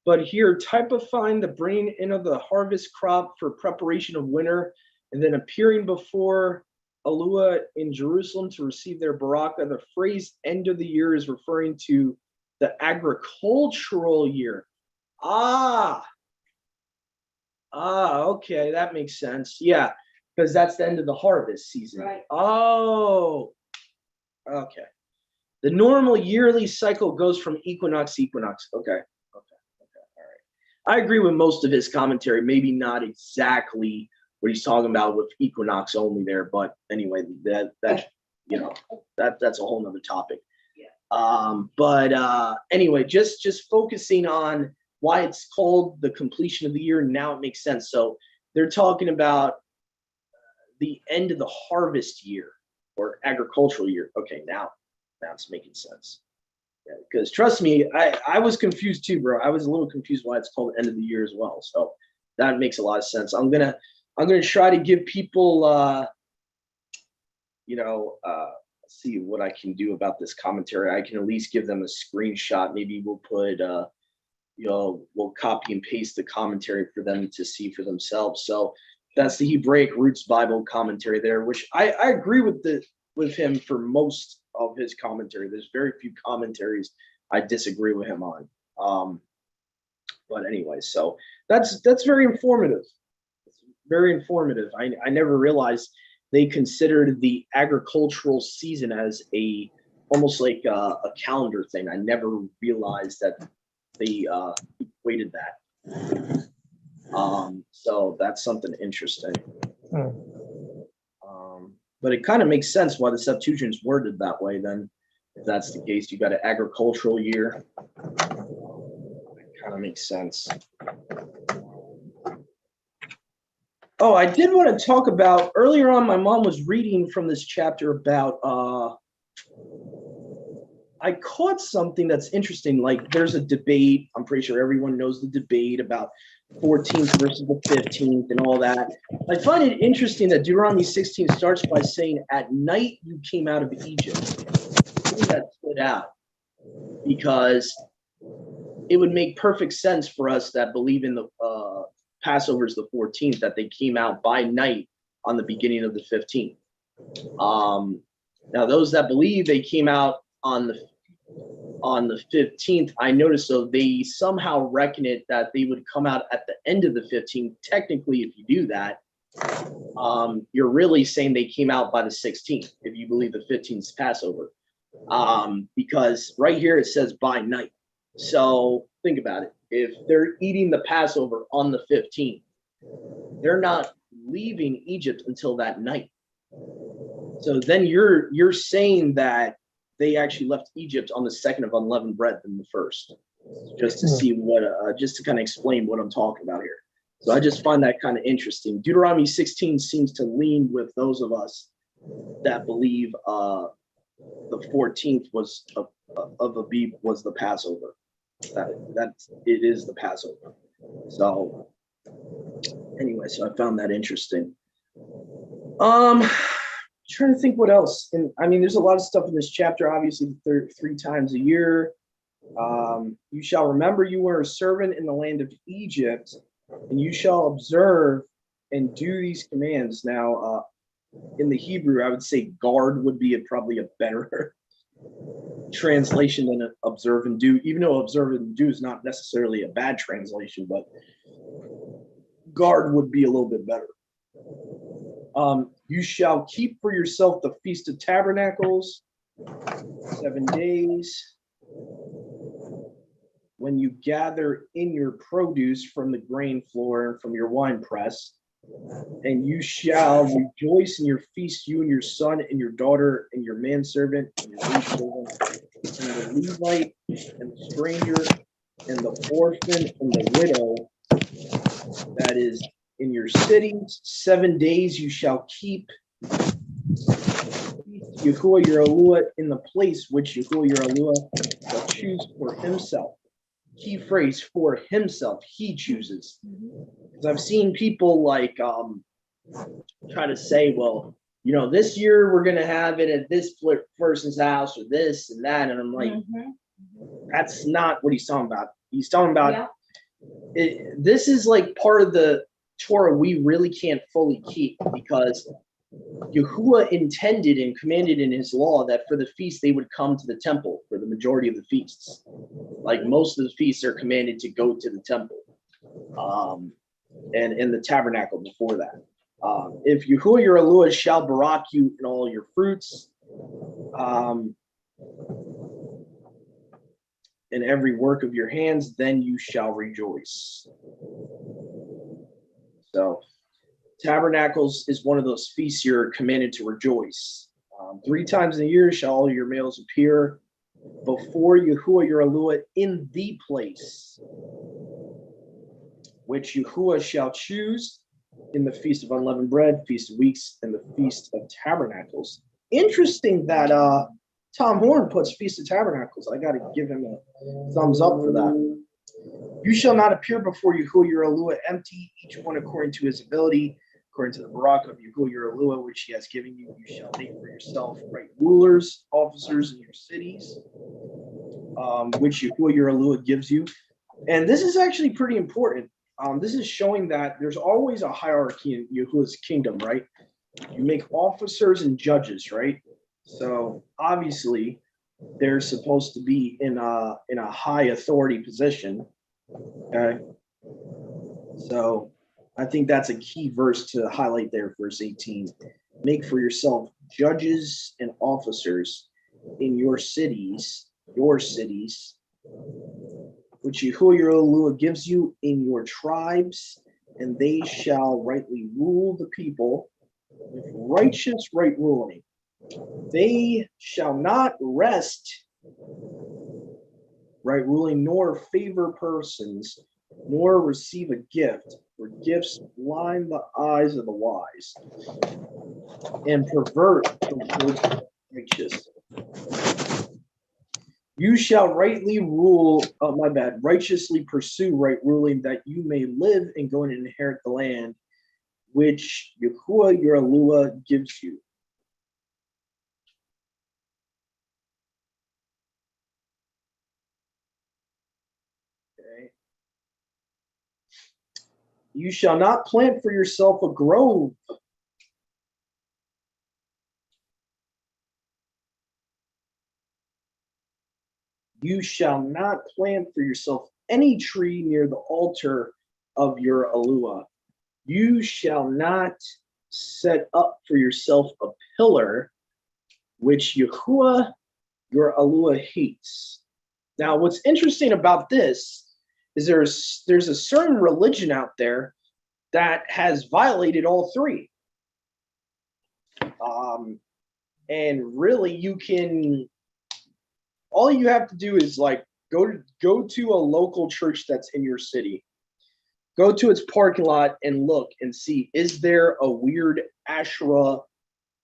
but here typifying the bringing in of the harvest crop for preparation of winter, and then appearing before Alua in Jerusalem to receive their baraka. The phrase end of the year is referring to the agricultural year. Okay, that makes sense. Yeah, because that's the end of the harvest season. Right. Oh, okay. The normal yearly cycle goes from equinox to equinox. Okay. All right. I agree with most of his commentary. Maybe not exactly what he's talking about with equinox only there, but anyway, that's a whole nother topic. Yeah. But anyway, just focusing on why it's called the completion of the year. Now it makes sense. So they're talking about the end of the harvest year. or agricultural year. Okay, now it's making sense. Yeah, because trust me, I was confused too, bro. I was a little confused why it's called end of the year as well. So that makes a lot of sense. I'm gonna try to give people you know, see what I can do about this commentary. I can at least give them a screenshot. Maybe we'll put you know, we'll copy and paste the commentary for them to see for themselves. So that's the Hebraic Roots Bible commentary there, which I agree with him for most of his commentary. There's very few commentaries I disagree with him on. But anyway, so that's very informative. It's very informative. I never realized they considered the agricultural season as almost like a calendar thing. I never realized that they equated that. So that's something interesting. But it kind of makes sense why the Septuagint's worded that way then. If that's the case, you got an agricultural year. It kind of makes sense. Oh, I did want to talk about, earlier on, my mom was reading from this chapter about, I caught something that's interesting. Like there's a debate. I'm pretty sure everyone knows the debate about 14th versus the 15th and all that. I find it interesting that Deuteronomy 16 starts by saying, at night you came out of Egypt. I think that stood out because it would make perfect sense for us that believe in the Passover is the 14th, that they came out by night on the beginning of the 15th. Now, those that believe they came out on the 15th, I noticed, so they somehow reckon it that they would come out at the end of the 15th. Technically, if you do that, you're really saying they came out by the 16th, if you believe the 15th is Passover. Because right here it says by night. So think about it. If they're eating the Passover on the 15th, they're not leaving Egypt until that night. So then you're saying that they actually left Egypt on the second of unleavened bread than the first, just to see what, just to kind of explain what I'm talking about here. So I just find that kind of interesting. Deuteronomy 16 seems to lean with those of us that believe the 14th was of Abib was the Passover. That it is the Passover. So anyway, so I found that interesting. Trying to think what else. And I mean, there's a lot of stuff in this chapter. Obviously, three times a year. You shall remember you were a servant in the land of Egypt, and you shall observe and do these commands. Now, in the Hebrew, I would say guard would be probably a better translation than observe and do, even though observe and do is not necessarily a bad translation, but guard would be a little bit better. You shall keep for yourself the Feast of Tabernacles, 7 days. When you gather in your produce from the grain floor and from your wine press, and you shall rejoice in your feast, you and your son and your daughter and your manservant and your maidservant and the Levite and the stranger and the orphan and the widow that is in your cities. 7 days you shall keep Yahuwah your Elohim in the place which Yahuwah your Elohim shall choose for himself. Key phrase, for himself, he chooses. Because I've seen people like try to say, well, you know, this year we're going to have it at this person's house or this and that. And I'm like, that's not what he's talking about. He's talking about this is like part of the Torah we really can't fully keep, because Yahuwah intended and commanded in his law that for the feast they would come to the temple for the majority of the feasts. Like most of the feasts are commanded to go to the temple, and in the tabernacle before that. If Yahuwah your Elohim shall barak you in all your fruits, in every work of your hands, then you shall rejoice. So Tabernacles is one of those feasts you're commanded to rejoice. 3 times in a year shall all your males appear before Yahuwah your Elohim in the place which Yahuwah shall choose, in the Feast of Unleavened Bread, Feast of Weeks, and the Feast of Tabernacles, interesting that Tom Horn puts Feast of Tabernacles. I got to give him a thumbs up for that. You shall not appear before Yahuwah your Elua empty, each one according to his ability, according to the Barak of Yahuwah your Elua, which he has given you. You shall make for yourself right rulers, officers in your cities, which Yahuwah your Elua gives you. And this is actually pretty important. This is showing that there's always a hierarchy in Yahuwah's kingdom, right? You make officers and judges, right? So obviously they're supposed to be in a high authority position. Okay. So I think that's a key verse to highlight there, verse 18. Make for yourself judges and officers in your cities, which Yahuwah your Elua gives you in your tribes, and they shall rightly rule the people with righteous right ruling. They shall not rest right ruling, nor favor persons, nor receive a gift, for gifts blind the eyes of the wise and pervert the righteous. You shall rightly rule, righteously pursue right ruling, that you may live and go and inherit the land which Yahuwah your Elua gives you. Okay. You shall not plant for yourself a grove. You shall not plant for yourself any tree near the altar of your Elua. You shall not set up for yourself a pillar which Yahuwah your Elua hates. Now, what's interesting about this is there's a certain religion out there that has violated all three. And really, all you have to do is like go to a local church that's in your city. Go to its parking lot and look and see, is there a weird Asherah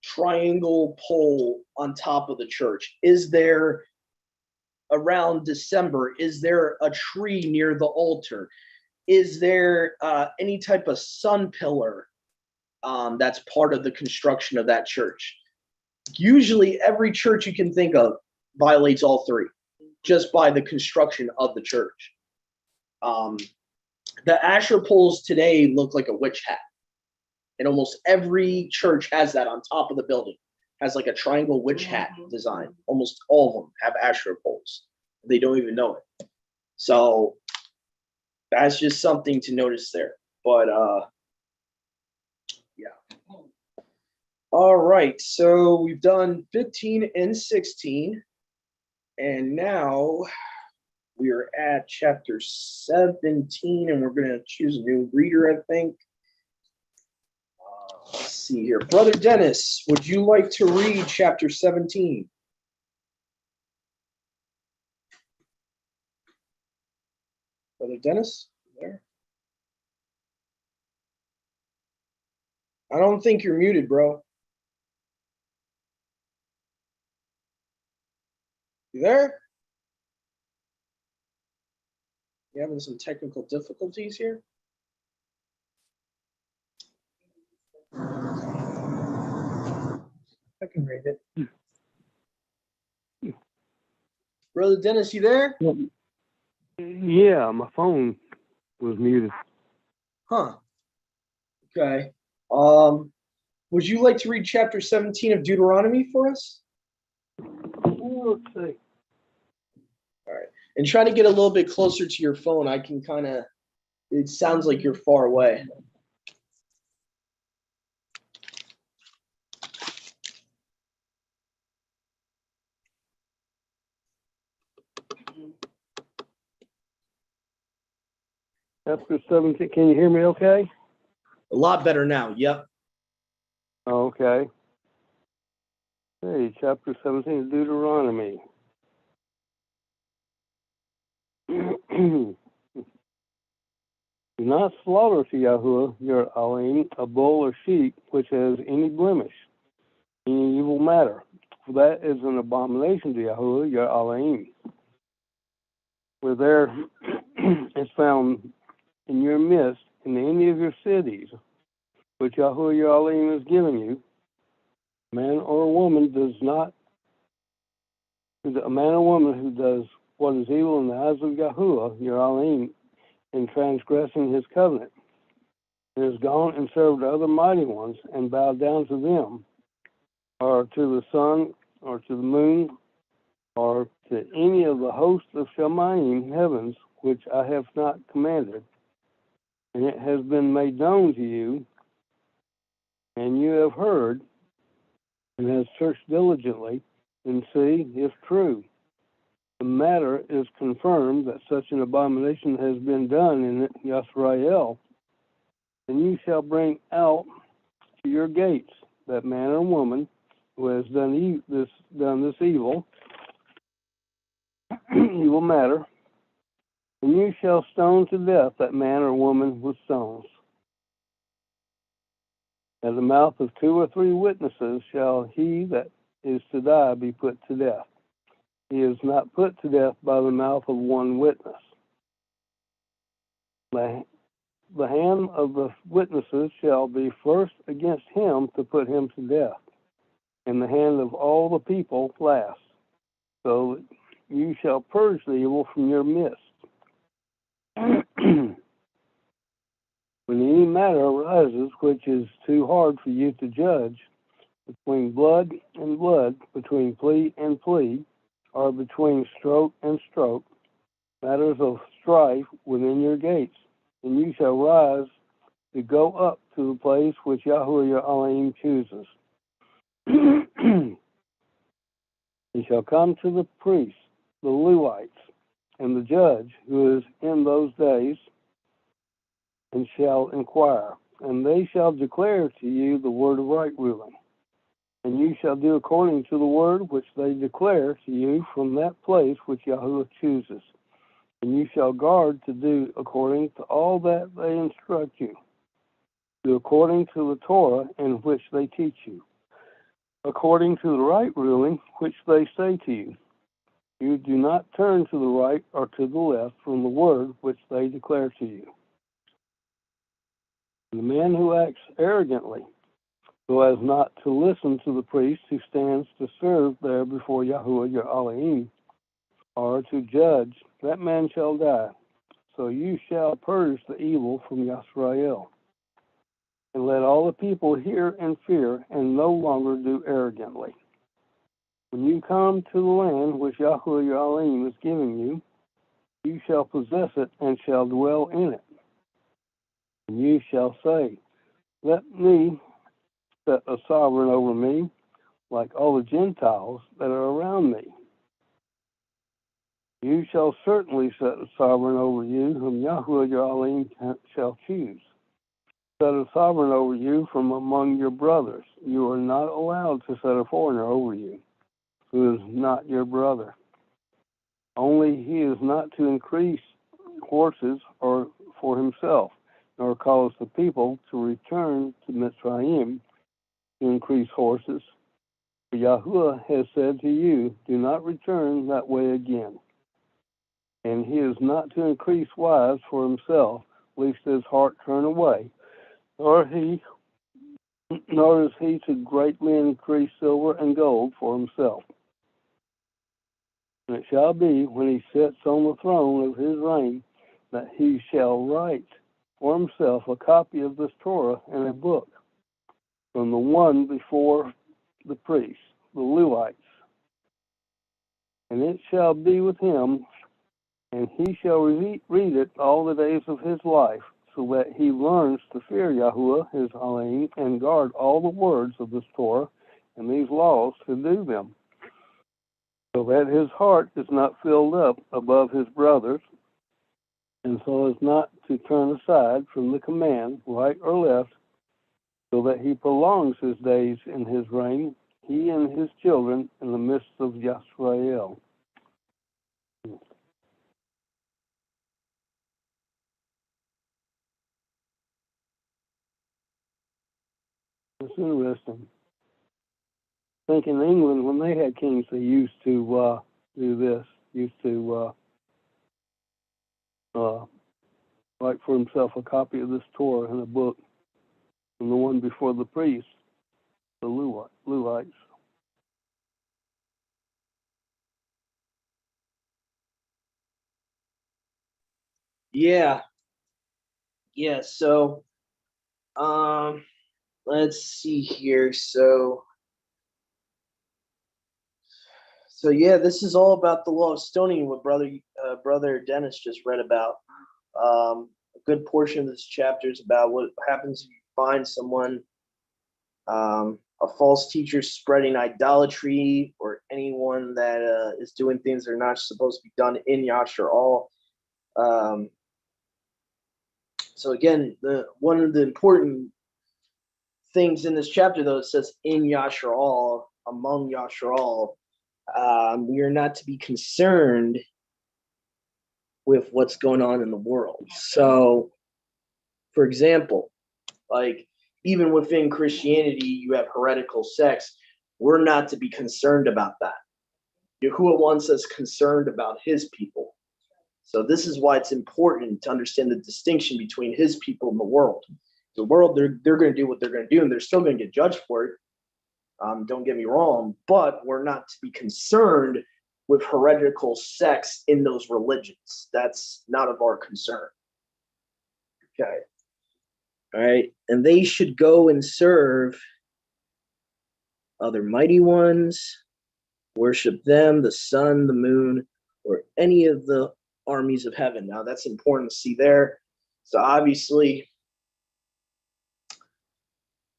triangle pole on top of the church? Is there, around December, is there a tree near the altar? Is there any type of sun pillar that's part of the construction of that church? Usually every church you can think of violates all three just by the construction of the church. The Asher poles today look like a witch hat. And almost every church has that on top of the building. Has like a triangle witch hat design. Almost all of them have Asher poles. They don't even know it. So that's just something to notice there. But yeah. All right, so we've done 15 and 16. And now we are at chapter 17, and we're going to choose a new reader, I think. Let's see here. Brother Dennis, would you like to read chapter 17? Brother Dennis, there? I don't think you're muted, bro. You there? You having some technical difficulties here? I can read it. Brother Dennis, you there? Yeah, my phone was muted. Huh. Okay. Would you like to read chapter 17 of Deuteronomy for us? Let's see. All right. And try to get a little bit closer to your phone. I can kind of, it sounds like you're far away. Chapter 17. Can you hear me okay? A lot better now. Yep. Okay. Hey, chapter 17 of Deuteronomy. Do not slaughter to Yahuwah your Elohim a bull or sheep which has any blemish, any evil matter, for that is an abomination to Yahuwah your Elohim. Where there is found in your midst, in any of your cities, which Yahuwah your Elohim is giving you, a man or woman who does what is evil in the eyes of Yahuwah your Elohim, in transgressing his covenant, and has gone and served other mighty ones, and bowed down to them, or to the sun, or to the moon, or to any of the hosts of Shamayim heavens, which I have not commanded, and it has been made known to you, and you have heard, and have searched diligently, and see if true. The matter is confirmed that such an abomination has been done in Yisrael, and you shall bring out to your gates that man or woman who has done this evil evil matter, and you shall stone to death that man or woman with stones. At the mouth of 2 or 3 witnesses shall he that is to die be put to death. He is not put to death by the mouth of one witness. The hand of the witnesses shall be first against him to put him to death, and the hand of all the people last. So that you shall purge the evil from your midst. When any matter arises which is too hard for you to judge, between blood and blood, between plea and plea, or between stroke and stroke, matters of strife within your gates, and you shall rise to go up to the place which Yahuwah your Elohim chooses. He shall come to the priests, the Levites, and the judge who is in those days, and shall inquire, and they shall declare to you the word of right ruling. And you shall do according to the word which they declare to you from that place which Yahuwah chooses. And you shall guard to do according to all that they instruct you. Do according to the Torah in which they teach you, according to the right ruling which they say to you. You do not turn to the right or to the left from the word which they declare to you. The man who acts arrogantly, so as not to listen to the priest who stands to serve there before Yahuwah your Elohim, or to judge, that man shall die. So you shall purge the evil from Yisrael. And let all the people hear and fear, and no longer do arrogantly. When you come to the land which Yahuwah your Elohim is giving you, you shall possess it and shall dwell in it. And you shall say, let me set a sovereign over me, like all the Gentiles that are around me. You shall certainly set a sovereign over you, whom Yahuwah your Elohim shall choose. Set a sovereign over you from among your brothers. You are not allowed to set a foreigner over you, who is not your brother. Only he is not to increase horses or for himself, nor cause the people to return to Mitzrayim to increase horses. For Yahuwah has said to you, do not return that way again. And he is not to increase wives for himself, lest his heart turn away, nor is he to greatly increase silver and gold for himself. And it shall be, when he sits on the throne of his reign, that he shall write for himself a copy of this Torah in a book, from the one before the priests, the Levites. And it shall be with him, and he shall read it all the days of his life, so that he learns to fear Yahuwah his Elohim, and guard all the words of this Torah and these laws to do them, so that his heart is not filled up above his brothers, and so as not to turn aside from the command, right or left, so that he prolongs his days in his reign, he and his children in the midst of Yisrael. It's interesting. think in England, when they had kings, they used to do this, used to write for himself a copy of this Torah in a book, and the one before the priests, the Levites. Yeah. Yeah. So, let's see here. So yeah, this is all about the law of stoning, what brother Dennis just read about. A good portion of this chapter is about what happens if you find someone, a false teacher spreading idolatry, or anyone that is doing things that are not supposed to be done in Yashar. So again, one of the important things in this chapter, though, it says in Yashar, among Yashar, we are not to be concerned with what's going on in the world. So, for example, like even within Christianity, you have heretical sects. We're not to be concerned about that. Yahuwah wants us concerned about his people. So this is why it's important to understand the distinction between his people and the world. The world, they're going to do what they're going to do, and they're still going to get judged for it. Don't get me wrong, but we're not to be concerned with heretical sects in those religions. That's not of our concern. Okay. All right. And they should go and serve other mighty ones, worship them, the sun, the moon, or any of the armies of heaven. Now, that's important to see there. So obviously,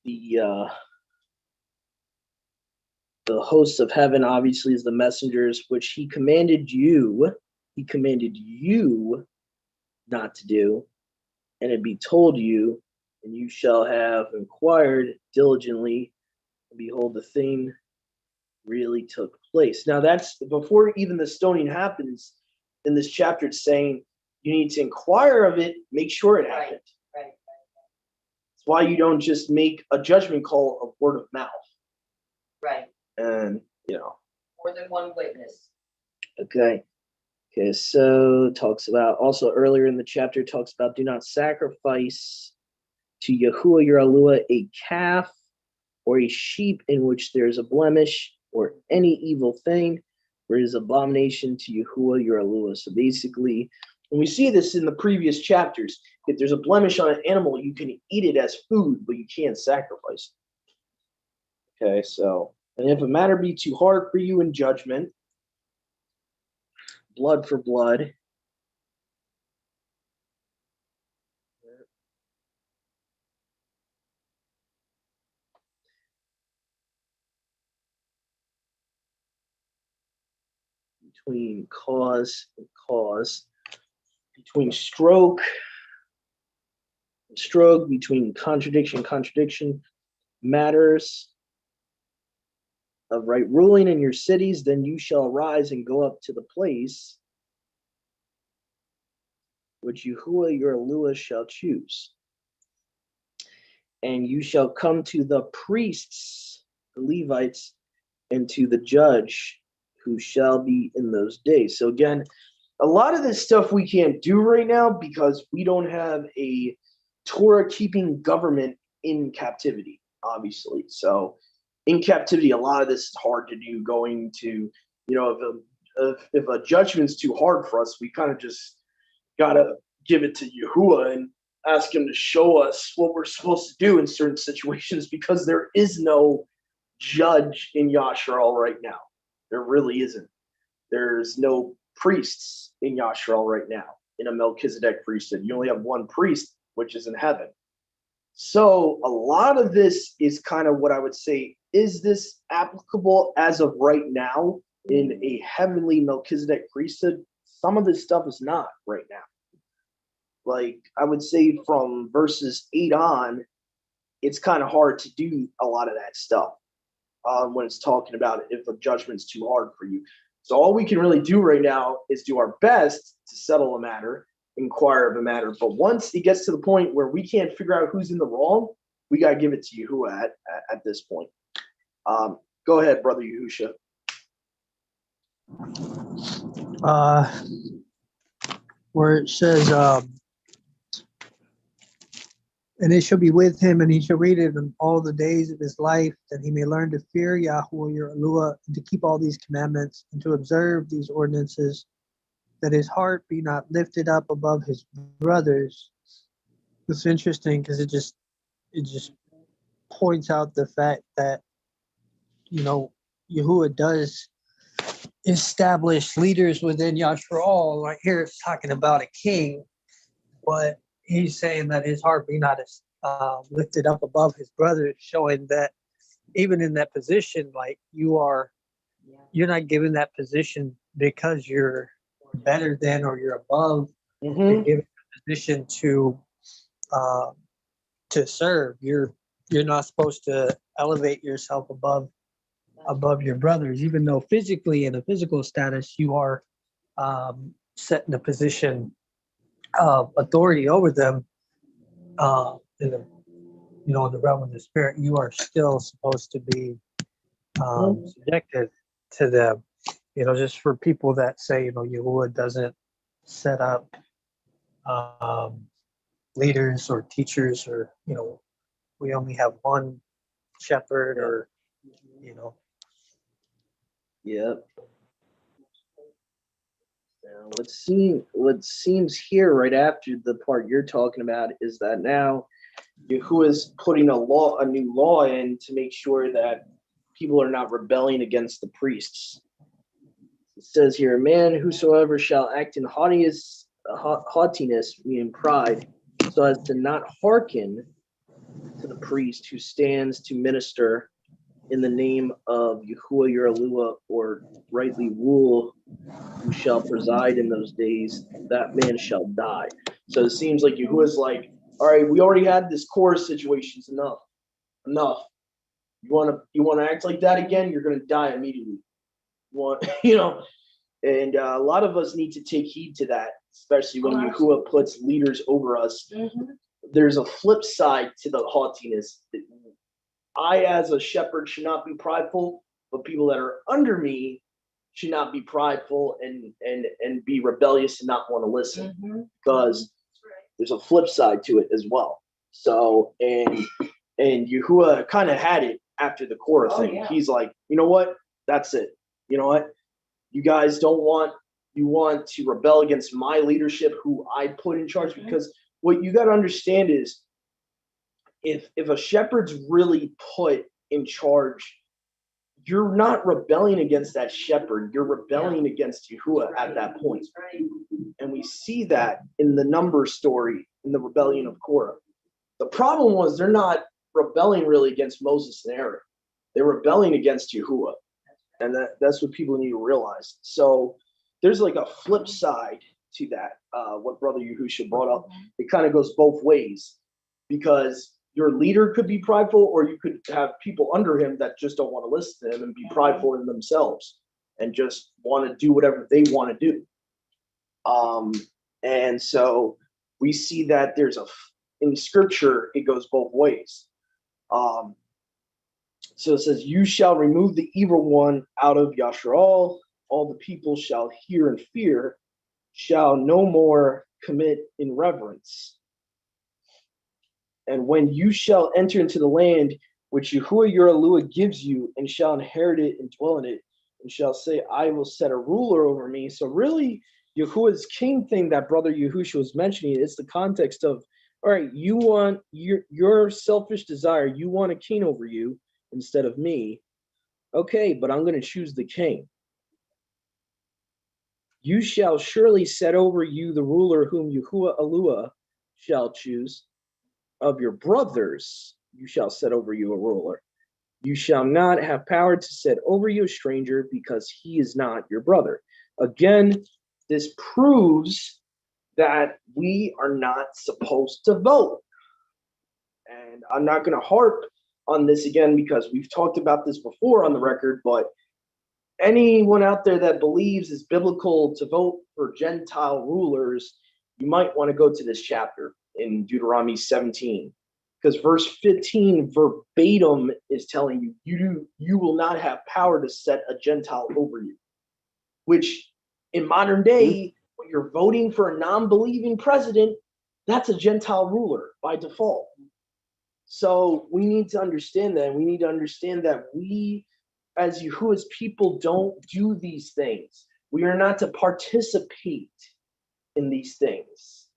the hosts of heaven obviously is the messengers, which he commanded you not to do, and it be told you, and you shall have inquired diligently, and behold, the thing really took place. Now, that's before even the stoning happens. In this chapter, it's saying you need to inquire of it, make sure it happened. Right. That's why you don't just make a judgment call of word of mouth. Right. And, More than one witness. Okay, so talks about also earlier in the chapter, talks about do not sacrifice to Yahuwah your Alua a calf or a sheep in which there is a blemish or any evil thing, for it is abomination to Yahuwah your Alua. So basically, when we see this in the previous chapters, if there's a blemish on an animal, you can eat it as food, but you can't sacrifice it. Okay, so, and if a matter be too hard for you in judgment, blood for blood, between cause and cause, between stroke and stroke, between contradiction, matters of right ruling in your cities, then you shall arise and go up to the place which Yahuwah your Alua shall choose. And you shall come to the priests, the Levites, and to the judge who shall be in those days. So again, a lot of this stuff we can't do right now because we don't have a Torah-keeping government in captivity, obviously. So in captivity, a lot of this is hard to do. Going to, if a judgment's too hard for us, we kind of just gotta give it to Yahuwah and ask him to show us what we're supposed to do in certain situations, because there is no judge in Yashar right now. There really isn't. There's no priests in Yashar right now in a Melchizedek priesthood. You only have one priest, which is in heaven. So a lot of this is kind of what I would say, is this applicable as of right now in a heavenly Melchizedek priesthood? Some of this stuff is not right now. Like I would say from verses 8 on, it's kind of hard to do a lot of that stuff when it's talking about if a judgment's too hard for you. So all we can really do right now is do our best to settle a matter, inquire of a matter. But once it gets to the point where we can't figure out who's in the wrong, we got to give it to Yahuwah at this point. Go ahead, Brother Yahusha. Where it says, and it shall be with him, and he shall read it in all the days of his life, that he may learn to fear Yahweh your Elohim, and to keep all these commandments, and to observe these ordinances, that his heart be not lifted up above his brothers. It's interesting because it just points out the fact that, you know, Yahuwah does establish leaders within Yashraal. Right here, it's talking about a king, but he's saying that his heart be not lifted up above his brothers, showing that even in that position, like you're not given that position because you're better than or you're above. You're given a position to serve. You're not supposed to elevate yourself above your brothers, even though physically in a physical status you are set in a position of authority over them. In the in the realm of the spirit, you are still supposed to be subjected to them. Just for people that say, Yahuwah doesn't set up leaders or teachers, or we only have one shepherd, or Yep. Now, what seems here right after the part you're talking about is that now Yahuwah is putting a new law in to make sure that people are not rebelling against the priests. It says here, man whosoever shall act in haughtiness, meaning pride, so as to not hearken to the priest who stands to minister in the name of Yahuwah your Elohim, or rightly rule, who shall preside in those days, that man shall die. So it seems like Yahuwah's like, all right, we already had this chorus situations enough. You want to act like that again, you're going to die immediately. And a lot of us need to take heed to that, especially when Yahuwah puts leaders over us. Mm-hmm. There's a flip side to the haughtiness. I, as a shepherd, should not be prideful, but people that are under me should not be prideful and be rebellious and not want to listen, because there's a flip side to it as well. So, and Yahuwah kind of had it after the Korah thing. Yeah. He's like, you know what? That's it. You know what? You guys want to rebel against my leadership, who I put in charge, because what you got to understand is, if a shepherd's really put in charge, you're not rebelling against that shepherd. You're rebelling against Yahuwah at that point. Right. And we see that in the Numbers story, in the rebellion of Korah. The problem was they're not rebelling really against Moses and Aaron. They're rebelling against Yahuwah. And that's what people need to realize. So there's like a flip side to that, what Brother Yahusha brought up. It kind of goes both ways, because your leader could be prideful, or you could have people under him that just don't want to listen to him and be prideful in themselves and just want to do whatever they want to do. And so we see that in scripture, it goes both ways. So it says, you shall remove the evil one out of Yashraal. All the people shall hear and fear, shall no more commit irreverence. And when you shall enter into the land which Yahuwah your Elohim gives you, and shall inherit it and dwell in it, and shall say, I will set a ruler over me. So really, Yahuwah's king thing that Brother Yahusha was mentioning, it's the context of, all right, you want your selfish desire, you want a king over you instead of me. Okay, but I'm going to choose the king. You shall surely set over you the ruler whom Yahuwah Elohim shall choose. Of your brothers, you shall set over you a ruler. You shall not have power to set over you a stranger, because he is not your brother. Again, this proves that we are not supposed to vote. And I'm not going to harp on this again, because we've talked about this before on the record, but anyone out there that believes it's biblical to vote for Gentile rulers, you might want to go to this chapter in Deuteronomy 17, because verse 15 verbatim is telling you will not have power to set a Gentile over you, which in modern day, when you're voting for a non-believing president, that's a Gentile ruler by default. So we need to understand that. We need to understand that we, as Yahuwah's people, don't do these things. We are not to participate in these things.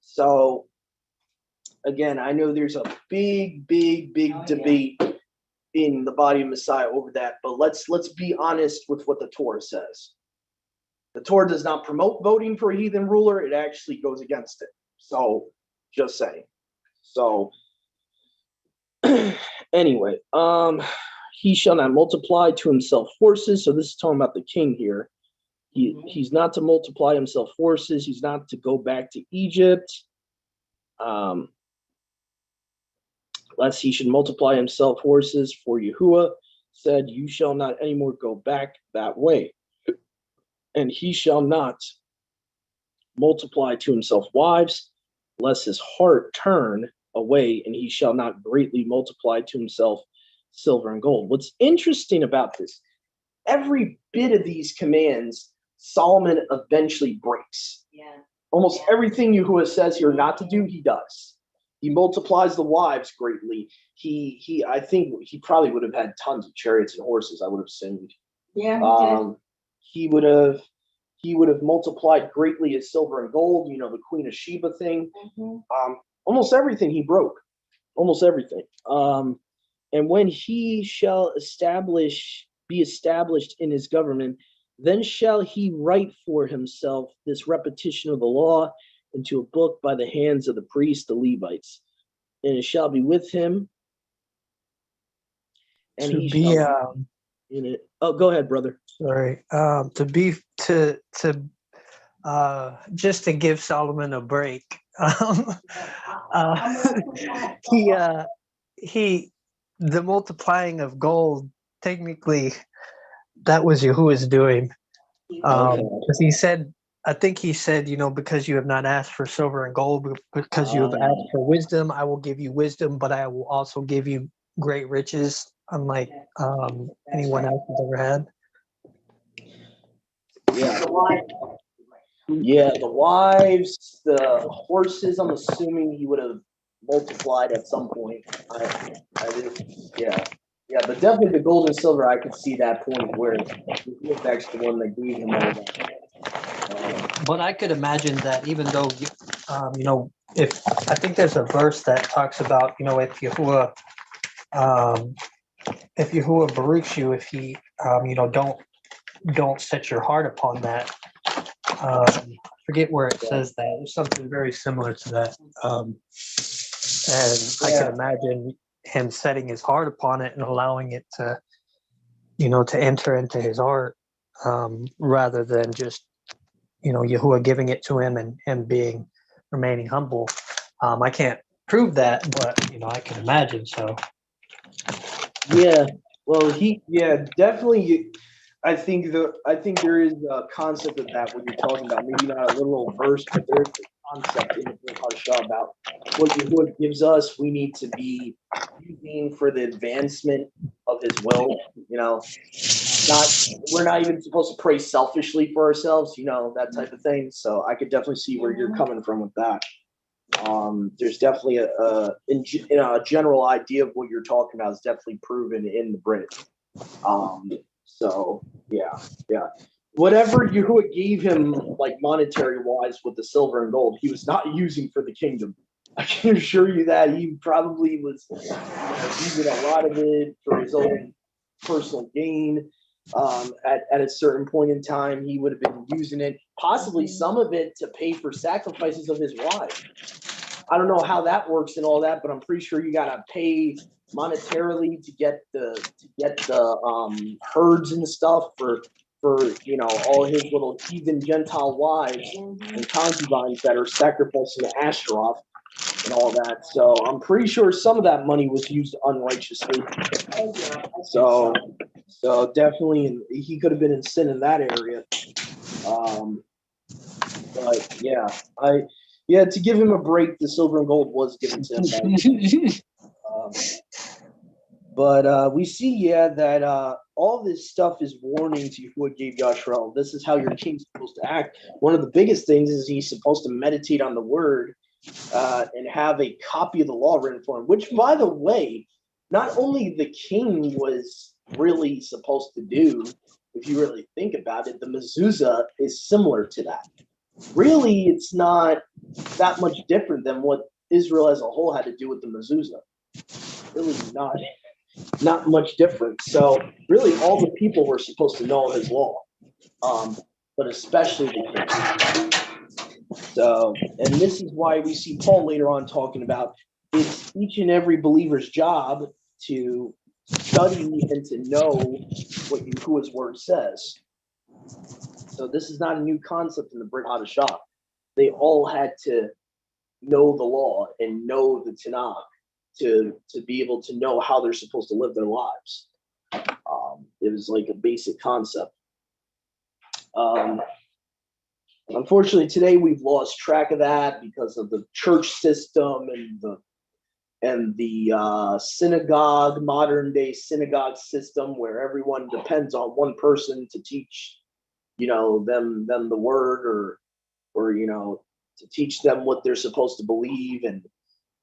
So again, I know there's a big debate in the body of Messiah over that, but let's be honest with what the Torah says. The Torah does not promote voting for a heathen ruler. It actually goes against it. So just saying. So anyway, he shall not multiply to himself horses. So this is talking about the king here. He's not to multiply himself horses. He's not to go back to Egypt. Lest he should multiply himself horses, for Yahuwah said, you shall not anymore go back that way. And he shall not multiply to himself wives, lest his heart turn away, and he shall not greatly multiply to himself silver and gold. What's interesting about this, every bit of these commands, Solomon eventually breaks. Yeah. Almost everything Yahuwah says here not to do, he does. He multiplies the wives greatly. I think he probably would have had tons of chariots and horses, I would have assumed. Yeah, He would have multiplied greatly his silver and gold, the Queen of Sheba thing. Almost everything he broke. Almost everything. And when he shall be established in his government, then shall he write for himself this repetition of the law into a book by the hands of the priests, the Levites. And it shall be with him. And To he be shall be in it. Oh, go ahead, brother. sorry. Just to give Solomon a break. The multiplying of gold, technically, that was Yahuwah's doing. Because he said, I think he said, because you have not asked for silver and gold, because you have asked for wisdom, I will give you wisdom, but I will also give you great riches, unlike anyone else has ever had. Yeah, the wives, the horses, I'm assuming he would have multiplied at some point. Yeah, but definitely the gold and silver, I could see that point where he was actually the one that gave him all that. But I could imagine that even though, if I think there's a verse that talks about, if Yahuwah barooks you, if he, don't set your heart upon that. Forget where it says that. It's something very similar to that. And I can imagine him setting his heart upon it and allowing it to, to enter into his heart, rather than just, Yahuwah giving it to him and him remaining humble. I can't prove that, but I can imagine. So yeah, well, definitely. I think there is a concept of that when you're talking about, maybe not a literal verse, but there's a concept in the Parashah about what Yahuwah gives us. We need to be using for the advancement of His will. We're not even supposed to pray selfishly for ourselves. That type of thing. So I could definitely see where you're coming from with that. There's definitely a general idea of what you're talking about is definitely proven in the Brit. So yeah. Whatever Yahuwah gave him, like monetary wise, with the silver and gold, he was not using for the kingdom. I can assure you that he probably was using a lot of it for his own personal gain. At a certain point in time, he would have been using it, possibly some of it, to pay for sacrifices of his wife. I don't know how that works and all that, but I'm pretty sure you gotta pay monetarily to get the herds and stuff for all his little heathen Gentile wives and concubines that are sacrificing to Ashtaroth and all that. So I'm pretty sure some of that money was used unrighteously. So definitely he could have been in sin in that area. But yeah, Yeah, to give him a break, the silver and gold was given to him. Um, but we see, yeah, that all this stuff is warning to what gave Yashrael. This is how your king's supposed to act. One of the biggest things is he's supposed to meditate on the word and have a copy of the law written for him, which, by the way, not only the king was really supposed to do, if you really think about it, the mezuzah is similar to that. Really, it's not that much different than what Israel as a whole had to do with the mezuzah. Really not much different. So really all the people were supposed to know his law, but especially the king. So, and this is why we see Paul later on talking about it's each and every believer's job to study and to know what Yahuwah's word says. So this is not a new concept in the Brit Hadashah. They all had to know the law and know the Tanakh to be able to know how they're supposed to live their lives. It was like a basic concept. Unfortunately, today we've lost track of that because of the church system and the synagogue, modern day synagogue system, where everyone depends on one person to teach, them the word, or to teach them what they're supposed to believe, and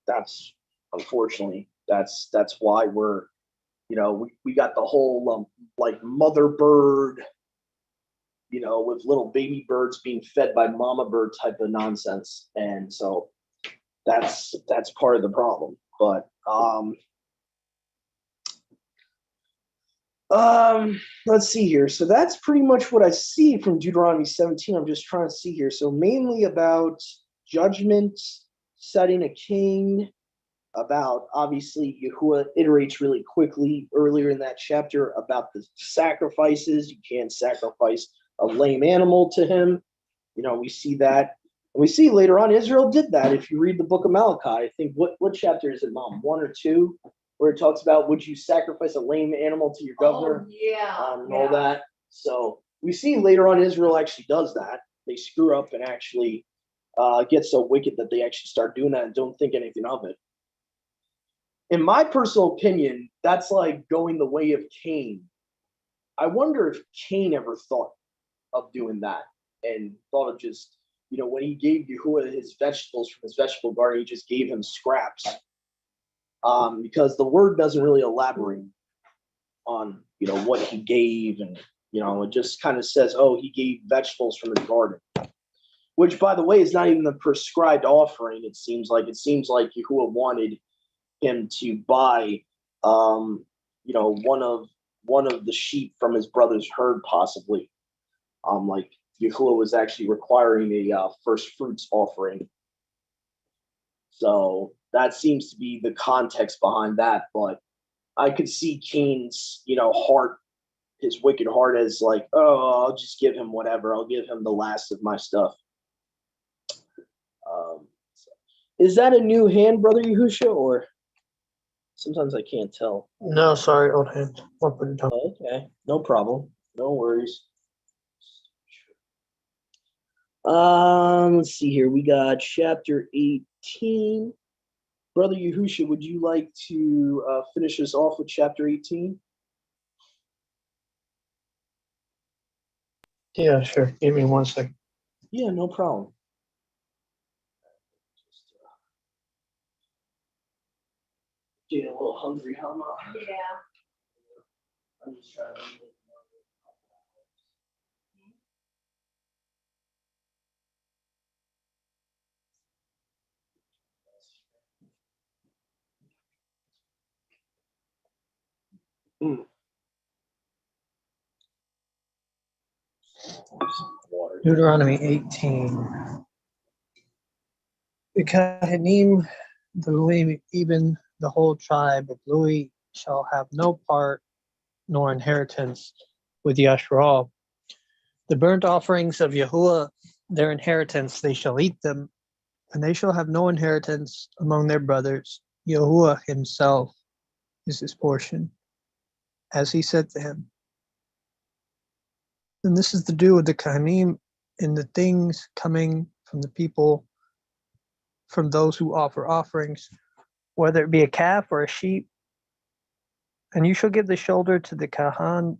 that's unfortunately that's why we're we got the whole like mother bird, with little baby birds being fed by mama bird type of nonsense, and so that's part of the problem. But let's see here. So that's pretty much what I see from Deuteronomy 17. I'm just trying to see here. So mainly about judgment, setting a king, about obviously Yahuwah iterates really quickly earlier in that chapter about the sacrifices. You can't sacrifice a lame animal to him. We see that. And we see later on Israel did that. If you read the book of Malachi, I think what chapter is it, Mom? 1 or 2, where it talks about would you sacrifice a lame animal to your governor? Oh, yeah. And all that. So we see later on Israel actually does that. They screw up and actually get so wicked that they actually start doing that and don't think anything of it. In my personal opinion, that's like going the way of Cain. I wonder if Cain ever thought of doing that and thought of just, when he gave Yahuwah his vegetables from his vegetable garden, he just gave him scraps. Because the word doesn't really elaborate on, what he gave. And, it just kind of says, oh, he gave vegetables from his garden. Which, by the way, is not even the prescribed offering, it seems like. It seems like Yahuwah wanted him to buy one of the sheep from his brother's herd, possibly. Like Yahuwah was actually requiring a first fruits offering. So that seems to be the context behind that. But I could see Cain's heart, his wicked heart, as like, oh, I'll just give him whatever. I'll give him the last of my stuff. Is that a new hand, Brother Yahusha, or sometimes I can't tell? No, sorry, old hand. I'll put it down. Okay, no problem. No worries. Let's see here. We got chapter 18. Brother Yahusha, would you like to finish us off with chapter 18? Yeah, sure. Give me 1 second. Yeah, no problem. Getting a little hungry, huh, Mom? Yeah. I'm just trying to. Water. Deuteronomy 18. The Kohanim, the Levi, even the whole tribe of Louis shall have no part nor inheritance with Yashrael. The burnt offerings of Yahuwah, their inheritance, they shall eat them, and they shall have no inheritance among their brothers. Yahuwah himself is his portion, as he said to him. And this is the due of the Kohanim in the things coming from the people from those who offer offerings, whether it be a calf or a sheep. And you shall give the shoulder to the Kahan,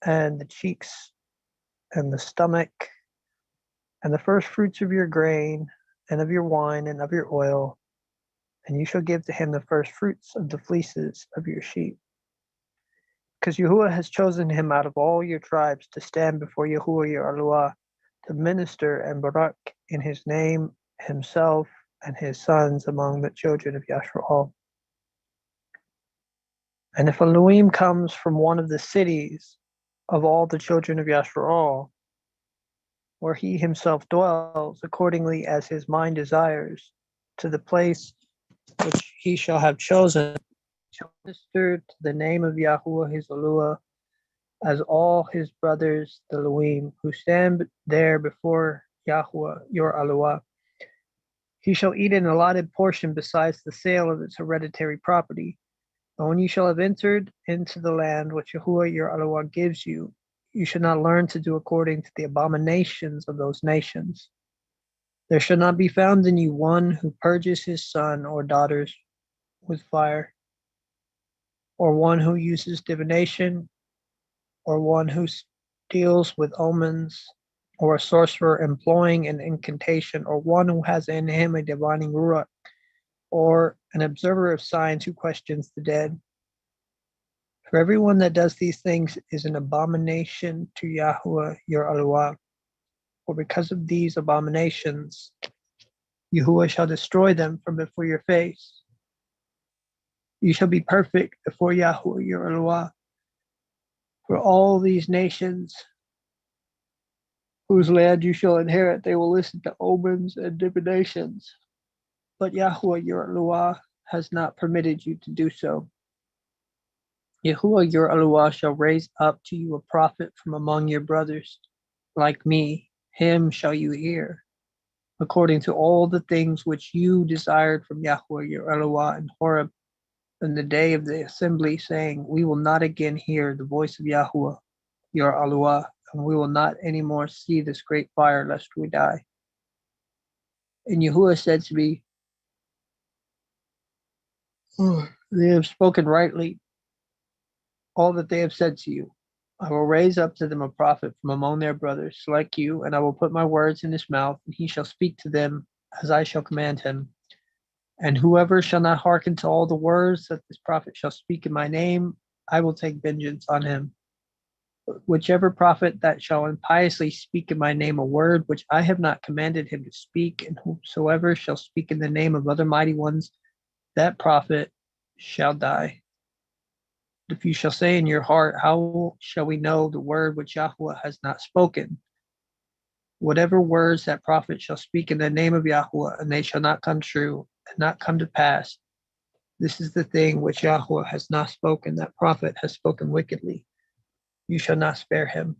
and the cheeks, and the stomach, and the first fruits of your grain, and of your wine, and of your oil. And you shall give to him the first fruits of the fleeces of your sheep. Because Yahuwah has chosen him out of all your tribes to stand before Yahuwah your Allah, to minister and barak in his name, himself, and his sons among the children of Yashrael. And if a Luim comes from one of the cities of all the children of Yashrael, where he himself dwells, accordingly as his mind desires, to the place which he shall have chosen, shall minister to the name of Yahuwah his Allah, as all his brothers, the Luim, who stand there before Yahuwah your Allah. He shall eat an allotted portion besides the sale of its hereditary property. And when you shall have entered into the land which Yahuwah your Allah gives you, you should not learn to do according to the abominations of those nations. There shall not be found in you one who purges his son or daughters with fire, or one who uses divination, or one who deals with omens, or a sorcerer employing an incantation, or one who has in him a divining ruach, or an observer of signs who questions the dead. For everyone that does these things is an abomination to Yahuwah your Allah. For because of these abominations, Yahuwah shall destroy them from before your face. You shall be perfect before Yahuwah your Allah. For all these nations whose land you shall inherit, they will listen to omens and divinations. But Yahuwah your Allah has not permitted you to do so. Yahuwah your Allah shall raise up to you a prophet from among your brothers, like me. Him shall you hear, according to all the things which you desired from Yahuwah your Allah in Horeb in the day of the assembly, saying, we will not again hear the voice of Yahuwah your Allah, and we will not any more see this great fire lest we die. And Yahuwah said to me, they have spoken rightly all that they have said to you. I will raise up to them a prophet from among their brothers, like you, and I will put my words in his mouth, and he shall speak to them as I shall command him. And whoever shall not hearken to all the words that this prophet shall speak in my name, I will take vengeance on him. But whichever prophet that shall impiously speak in my name a word which I have not commanded him to speak, and whosoever shall speak in the name of other mighty ones, that prophet shall die. If you shall say in your heart, how shall we know the word which Yahuwah has not spoken? Whatever words that prophet shall speak in the name of Yahuwah, and they shall not come true and not come to pass, this is the thing which Yahuwah has not spoken, that prophet has spoken wickedly. You shall not spare him.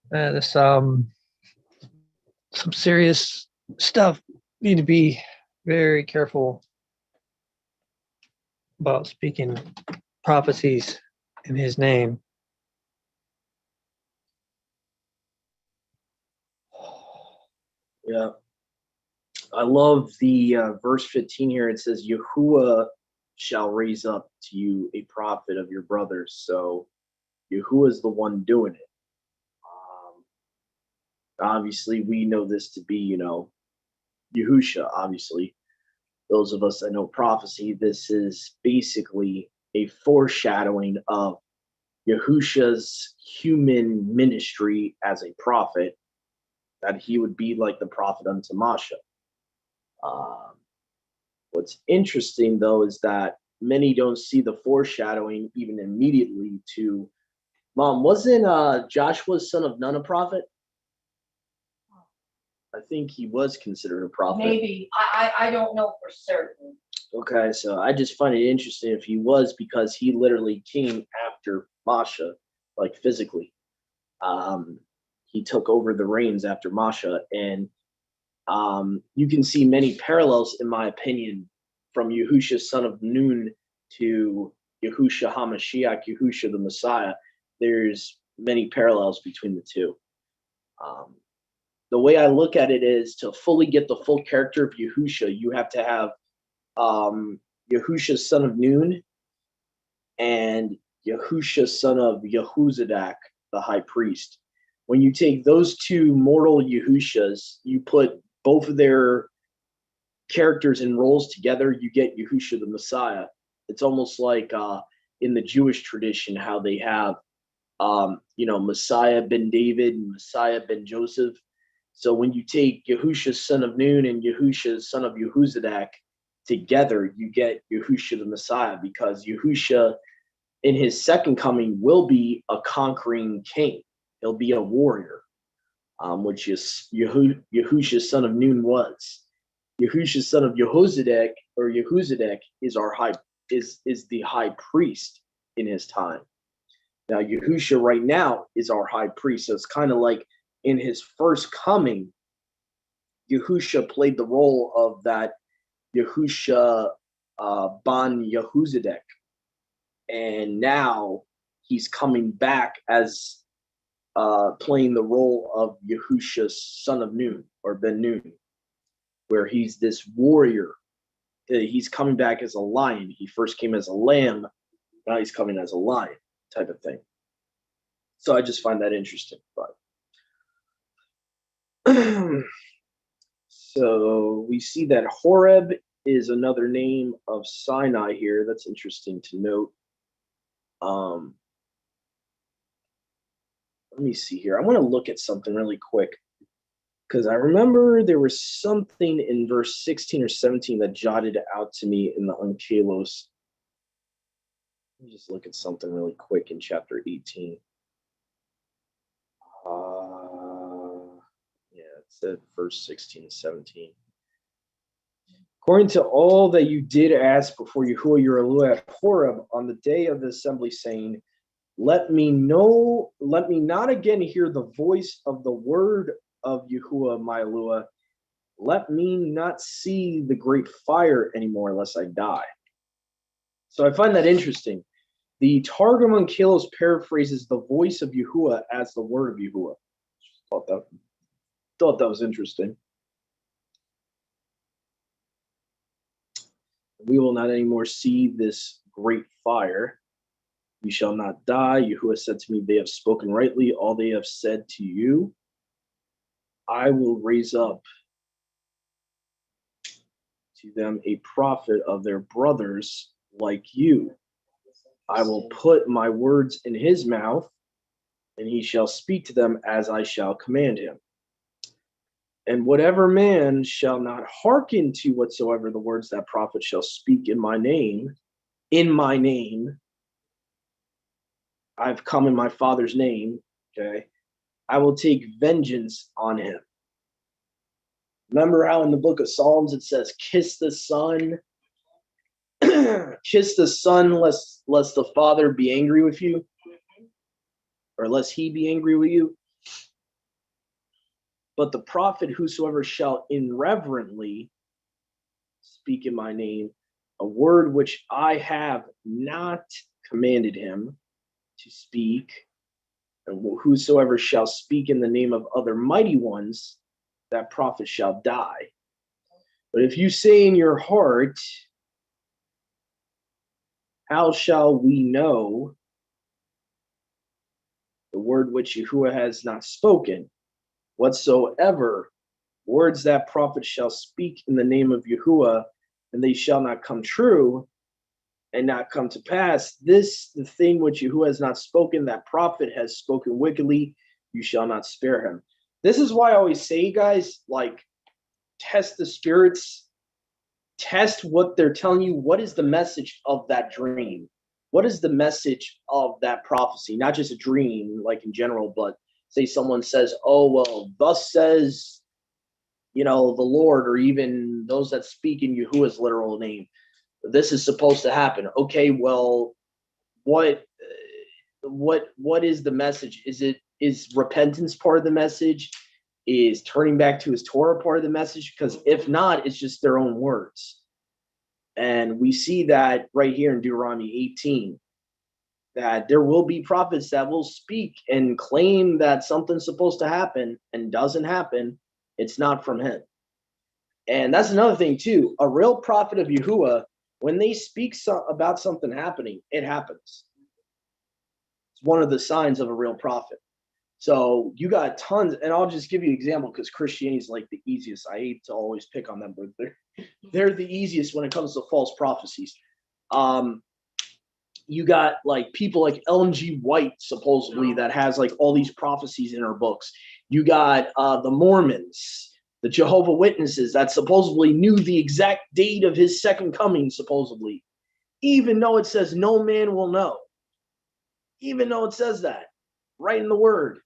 There's some serious stuff. You need to be very careful about speaking prophecies in his name. Yeah. I love the verse 15 here. It says, Yahuwah shall raise up to you a prophet of your brothers. So Yahuwah is the one doing it. Obviously, we know this to be, Yahusha, obviously. Those of us that know prophecy, this is basically a foreshadowing of Yahusha's human ministry as a prophet, that he would be like the prophet unto Masha. What's interesting, though, is that many don't see the foreshadowing even immediately to Mom. Wasn't Joshua's son of Nun a prophet? I think he was considered a prophet. Maybe. I don't know for certain. Okay, so I just find it interesting if he was, because he literally came after Masha, like physically. He took over the reins after Masha, and you can see many parallels, in my opinion, from Yahusha, son of Nun, to Yahusha HaMashiach, Yahusha the Messiah. There's many parallels between the two. the way I look at it is to fully get the full character of Yahusha, you have to have Yahusha, son of Nun, and Yahusha, son of Yehuzadak, the high priest. When you take those two mortal Yahushas, you put both of their characters and roles together, you get Yahusha the Messiah. It's almost like in the Jewish tradition how they have Messiah ben David and Messiah ben Joseph. So when you take Yahusha son of Nun and Yahusha son of Yehuzadak together, you get Yahusha the Messiah, because Yahusha in his second coming will be a conquering king. He'll be a warrior, which is Yahusha son of Nun was. Yahusha son of Yehozadak is the high priest in his time. Now Yahusha right now is our high priest. So it's kind of like in his first coming, Yahusha played the role of that Yahusha ban Yehuzadak. And now he's coming back as playing the role of Yahusha son of Nun, or Ben Nun, where he's this warrior. He's coming back as a lion. He first came as a lamb. Now he's coming as a lion, type of thing. So I just find that interesting. But so we see that Horeb is another name of Sinai here. That's interesting to note. Let me see here. I want to look at something really quick, because I remember there was something in verse 16 or 17 that jotted out to me in the Unkelos. Let me just look at something really quick in chapter 18. It's at verse 16 and 17. According to all that you did ask before Yahuwah your Elohim at Horeb on the day of the assembly, saying, let me not again hear the voice of the word of Yahuwah my Elohim. Let me not see the great fire anymore, lest I die. So I find that interesting. The Targum Onkelos paraphrases the voice of Yahuwah as the word of Yahuwah. Thought that was interesting. We will not anymore see this great fire. We shall not die. Yahuwah said to me, they have spoken rightly. All they have said to you, I will raise up to them a prophet of their brothers like you. I will put my words in his mouth, and he shall speak to them as I shall command him. And whatever man shall not hearken to whatsoever the words that prophet shall speak in my name, I've come in my Father's name, okay, I will take vengeance on him. Remember how in the book of Psalms it says, kiss the son, kiss the son, lest the father be angry with you, or lest he be angry with you. But the prophet, whosoever shall irreverently speak in my name, a word which I have not commanded him to speak, and whosoever shall speak in the name of other mighty ones, that prophet shall die. But if you say in your heart, how shall we know the word which Yahuwah has not spoken? Whatsoever words that prophet shall speak in the name of Yahuwah, and they shall not come true and not come to pass, this, the thing which Yahuwah has not spoken, that prophet has spoken wickedly, you shall not spare him. This is why I always say, guys, like, test the spirits, test what they're telling you. What is the message of that dream? What is the message of that prophecy? Not just a dream, like in general, but say someone says, oh, well, thus says, the Lord, or even those that speak in Yahuwah's literal name. This is supposed to happen. Okay, well, what is the message? Is repentance part of the message? Is turning back to his Torah part of the message? Because if not, it's just their own words. And we see that right here in Deuteronomy 18. that there will be prophets that will speak and claim that something's supposed to happen and doesn't happen. It's not from him. And that's another thing too. A real prophet of Yahuwah, when they speak about something happening, it happens. It's one of the signs of a real prophet. So you got tons, and I'll just give you an example because Christianity is like the easiest. I hate to always pick on them, but they're the easiest when it comes to false prophecies. You got like people like Ellen G. White, supposedly, that has like all these prophecies in her books. You got the Mormons, the Jehovah Witnesses that supposedly knew the exact date of his second coming, supposedly, even though it says no man will know. Even though it says that right in the word.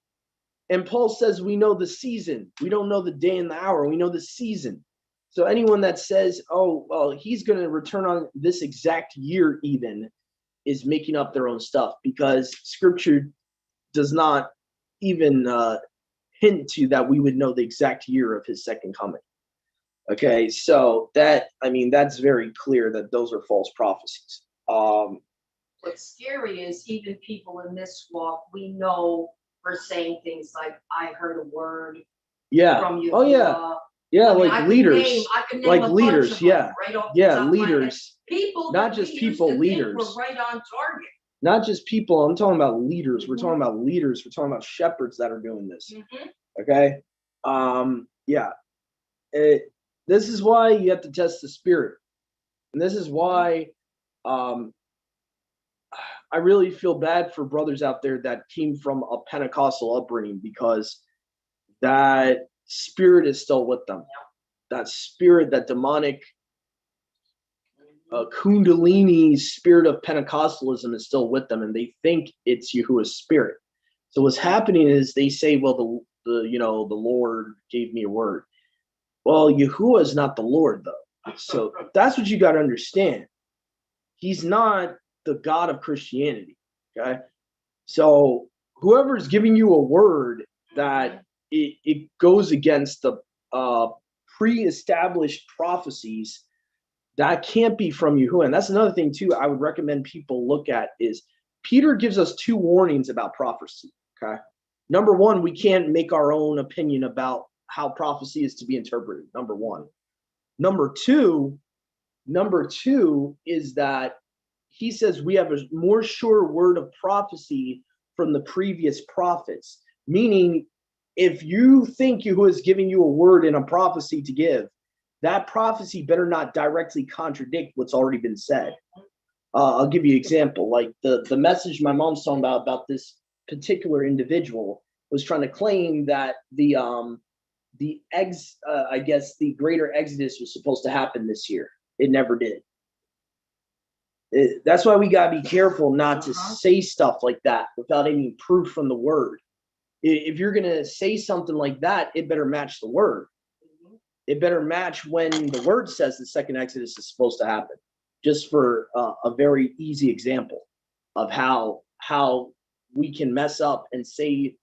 And Paul says we know the season. We don't know the day and the hour. We know the season. So anyone that says, oh, well, he's going to return on this exact year even, is making up their own stuff, because scripture does not even hint to that we would know the exact year of his second coming. Okay, so that's very clear that those are false prophecies. What's scary is even people in this walk, we know we're saying things like, I heard a word from you. Oh yeah. Yeah, I mean, like leaders. I can name Like a bunch leaders, of them yeah. right off the Yeah, top of my head. leaders. People, Not that just we people, used to think leaders. were right on target. Not just people, I'm talking about leaders. We're talking about leaders. We're talking about shepherds that are doing this. Okay? Yeah. This is why you have to test the spirit. And this is why I really feel bad for brothers out there that came from a Pentecostal upbringing, because that spirit is still with them. That spirit, that demonic Kundalini spirit of Pentecostalism is still with them, and they think it's Yahuwah's spirit. So what's happening is they say, well, the Lord gave me a word. Well, Yahuwah is not the Lord, though. So that's what you got to understand. He's not the God of Christianity. Okay. So whoever's giving you a word that it goes against the pre-established prophecies, that can't be from Yahuwah. And that's another thing too I would recommend people look at is Peter gives us two warnings about prophecy. Okay. Number one, we can't make our own opinion about how prophecy is to be interpreted. Number one. Number two is that he says we have a more sure word of prophecy from the previous prophets. Meaning, if you think Yahuwah is giving you a word in a prophecy to give, that prophecy better not directly contradict what's already been said. I'll give you an example. Like the message my mom's talking about this particular individual was trying to claim that the greater exodus was supposed to happen this year. It never did. That's why we gotta be careful not to say stuff like that without any proof from the word. If you're gonna say something like that, it better match the word. It better match when the word says the second exodus is supposed to happen. Just for a very easy example of how we can mess up and say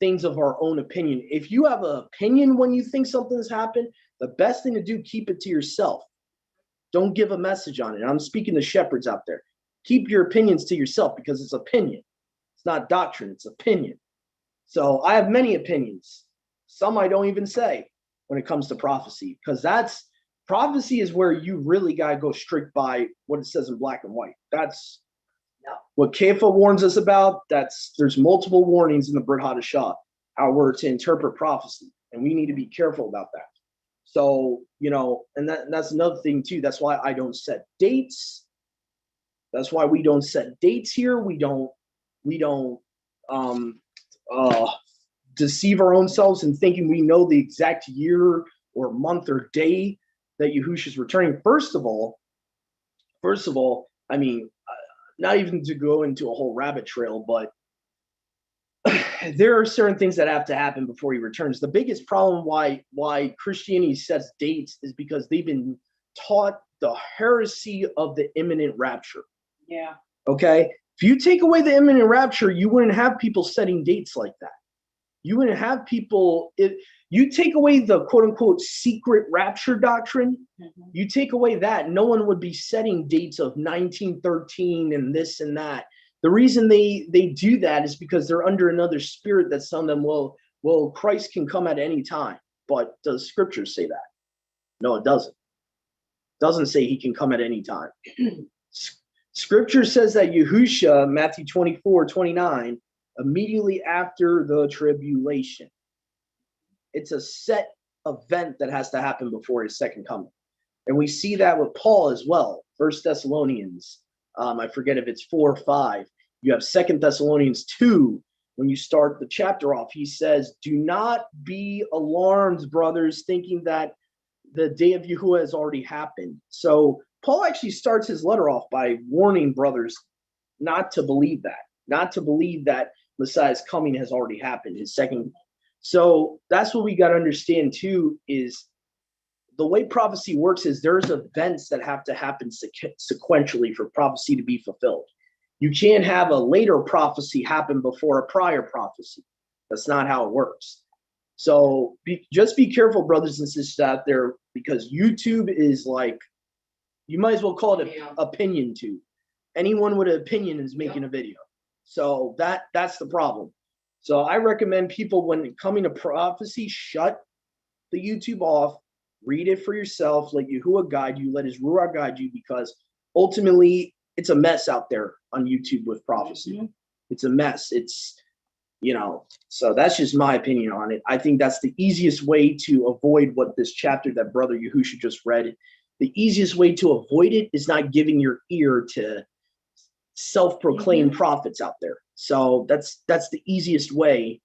things of our own opinion. If you have an opinion when you think something has happened, the best thing to do, keep it to yourself. Don't give a message on it. And I'm speaking to shepherds out there. Keep your opinions to yourself, because it's opinion. It's not doctrine, it's opinion. So I have many opinions. Some I don't even say when it comes to prophecy, because prophecy is where you really got to go strict by what it says in black and white. That's what Kepha warns us about. There's multiple warnings in the Brit Hadashah, how we're to interpret prophecy, and we need to be careful about that. So, and that's another thing too. That's why I don't set dates. That's why we don't set dates here. We don't deceive our own selves in thinking we know the exact year or month or day that Yahushua is returning. First of all, I mean, not even to go into a whole rabbit trail, but there are certain things that have to happen before he returns. The biggest problem why Christianity sets dates is because they've been taught the heresy of the imminent rapture. Yeah. Okay? If you take away the imminent rapture, you wouldn't have people setting dates like that. You wouldn't have people, if you take away the quote unquote secret rapture doctrine, you take away that, no one would be setting dates of 1913 and this and that. The reason they do that is because they're under another spirit that's telling them, well, Christ can come at any time. But does Scripture say that? No, it doesn't. It doesn't say he can come at any time. Scripture says that Yahusha, Matthew 24:29, immediately after the tribulation. It's a set event that has to happen before his second coming. And we see that with Paul as well. 1 Thessalonians, I forget if it's 4 or 5. You have 2 Thessalonians 2. When you start the chapter off, he says, do not be alarmed, brothers, thinking that the day of Yahuwah has already happened. So Paul actually starts his letter off by warning brothers not to believe that Messiah's coming has already happened, his second. So that's what we got to understand too, is the way prophecy works is there's events that have to happen sequentially for prophecy to be fulfilled. You can't have a later prophecy happen before a prior prophecy. That's not how it works. So just be careful, brothers and sisters out there, because YouTube is like, you might as well call it an opinion tube. Anyone with an opinion is making a video. So that's the problem. So I recommend people, when coming to prophecy, shut the YouTube off, read it for yourself, let Yahuwah guide you, let his Ruach guide you, because ultimately it's a mess out there on YouTube with prophecy. Mm-hmm. It's a mess. It's, so that's just my opinion on it. I think that's the easiest way to avoid what this chapter that Brother Yahusha just read. The easiest way to avoid it is not giving your ear to self-proclaimed prophets out there. So that's the easiest way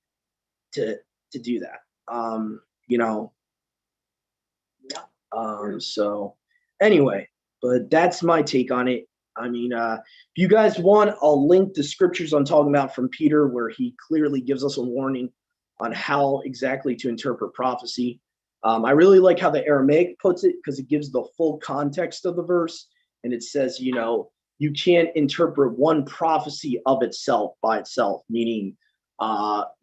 to do that. So anyway, but that's my take on it. I mean, if you guys want, I'll link the scriptures I'm talking about from Peter, where he clearly gives us a warning on how exactly to interpret prophecy. I really like how the Aramaic puts it, because it gives the full context of the verse. And it says, you can't interpret one prophecy of itself by itself, meaning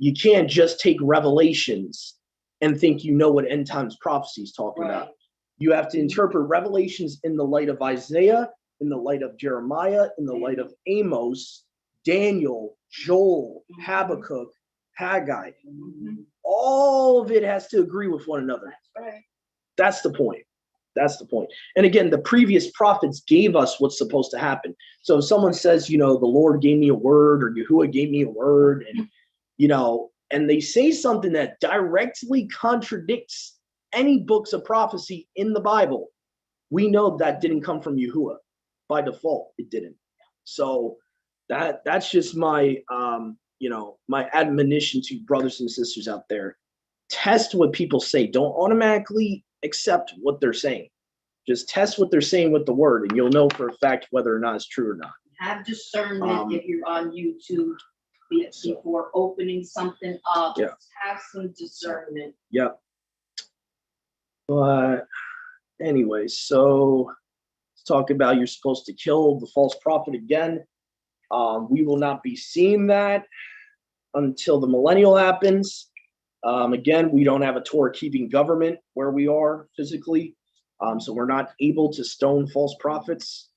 you can't just take Revelations and think you know what end times prophecy is talking about. You have to interpret Revelations in the light of Isaiah, in the light of Jeremiah, in the light of Amos, Daniel, Joel, Habakkuk, Haggai. All of it has to agree with one another. That's the point. That's the point. And again, the previous prophets gave us what's supposed to happen. So if someone says, the Lord gave me a word, or Yahuwah gave me a word, and, and they say something that directly contradicts any books of prophecy in the Bible, we know that didn't come from Yahuwah. By default, it didn't. So that's just my, my admonition to brothers and sisters out there. Test what people say. Don't automatically accept what they're saying. Just test what they're saying with the word, and you'll know for a fact whether or not it's true or not. Have discernment if you're on YouTube before opening something up. Yeah. Have some discernment. Yep. But anyway, so let's talk about you're supposed to kill the false prophet again. We will not be seeing that until the millennial happens. Again, we don't have a Torah-keeping government where we are physically, so we're not able to stone false prophets.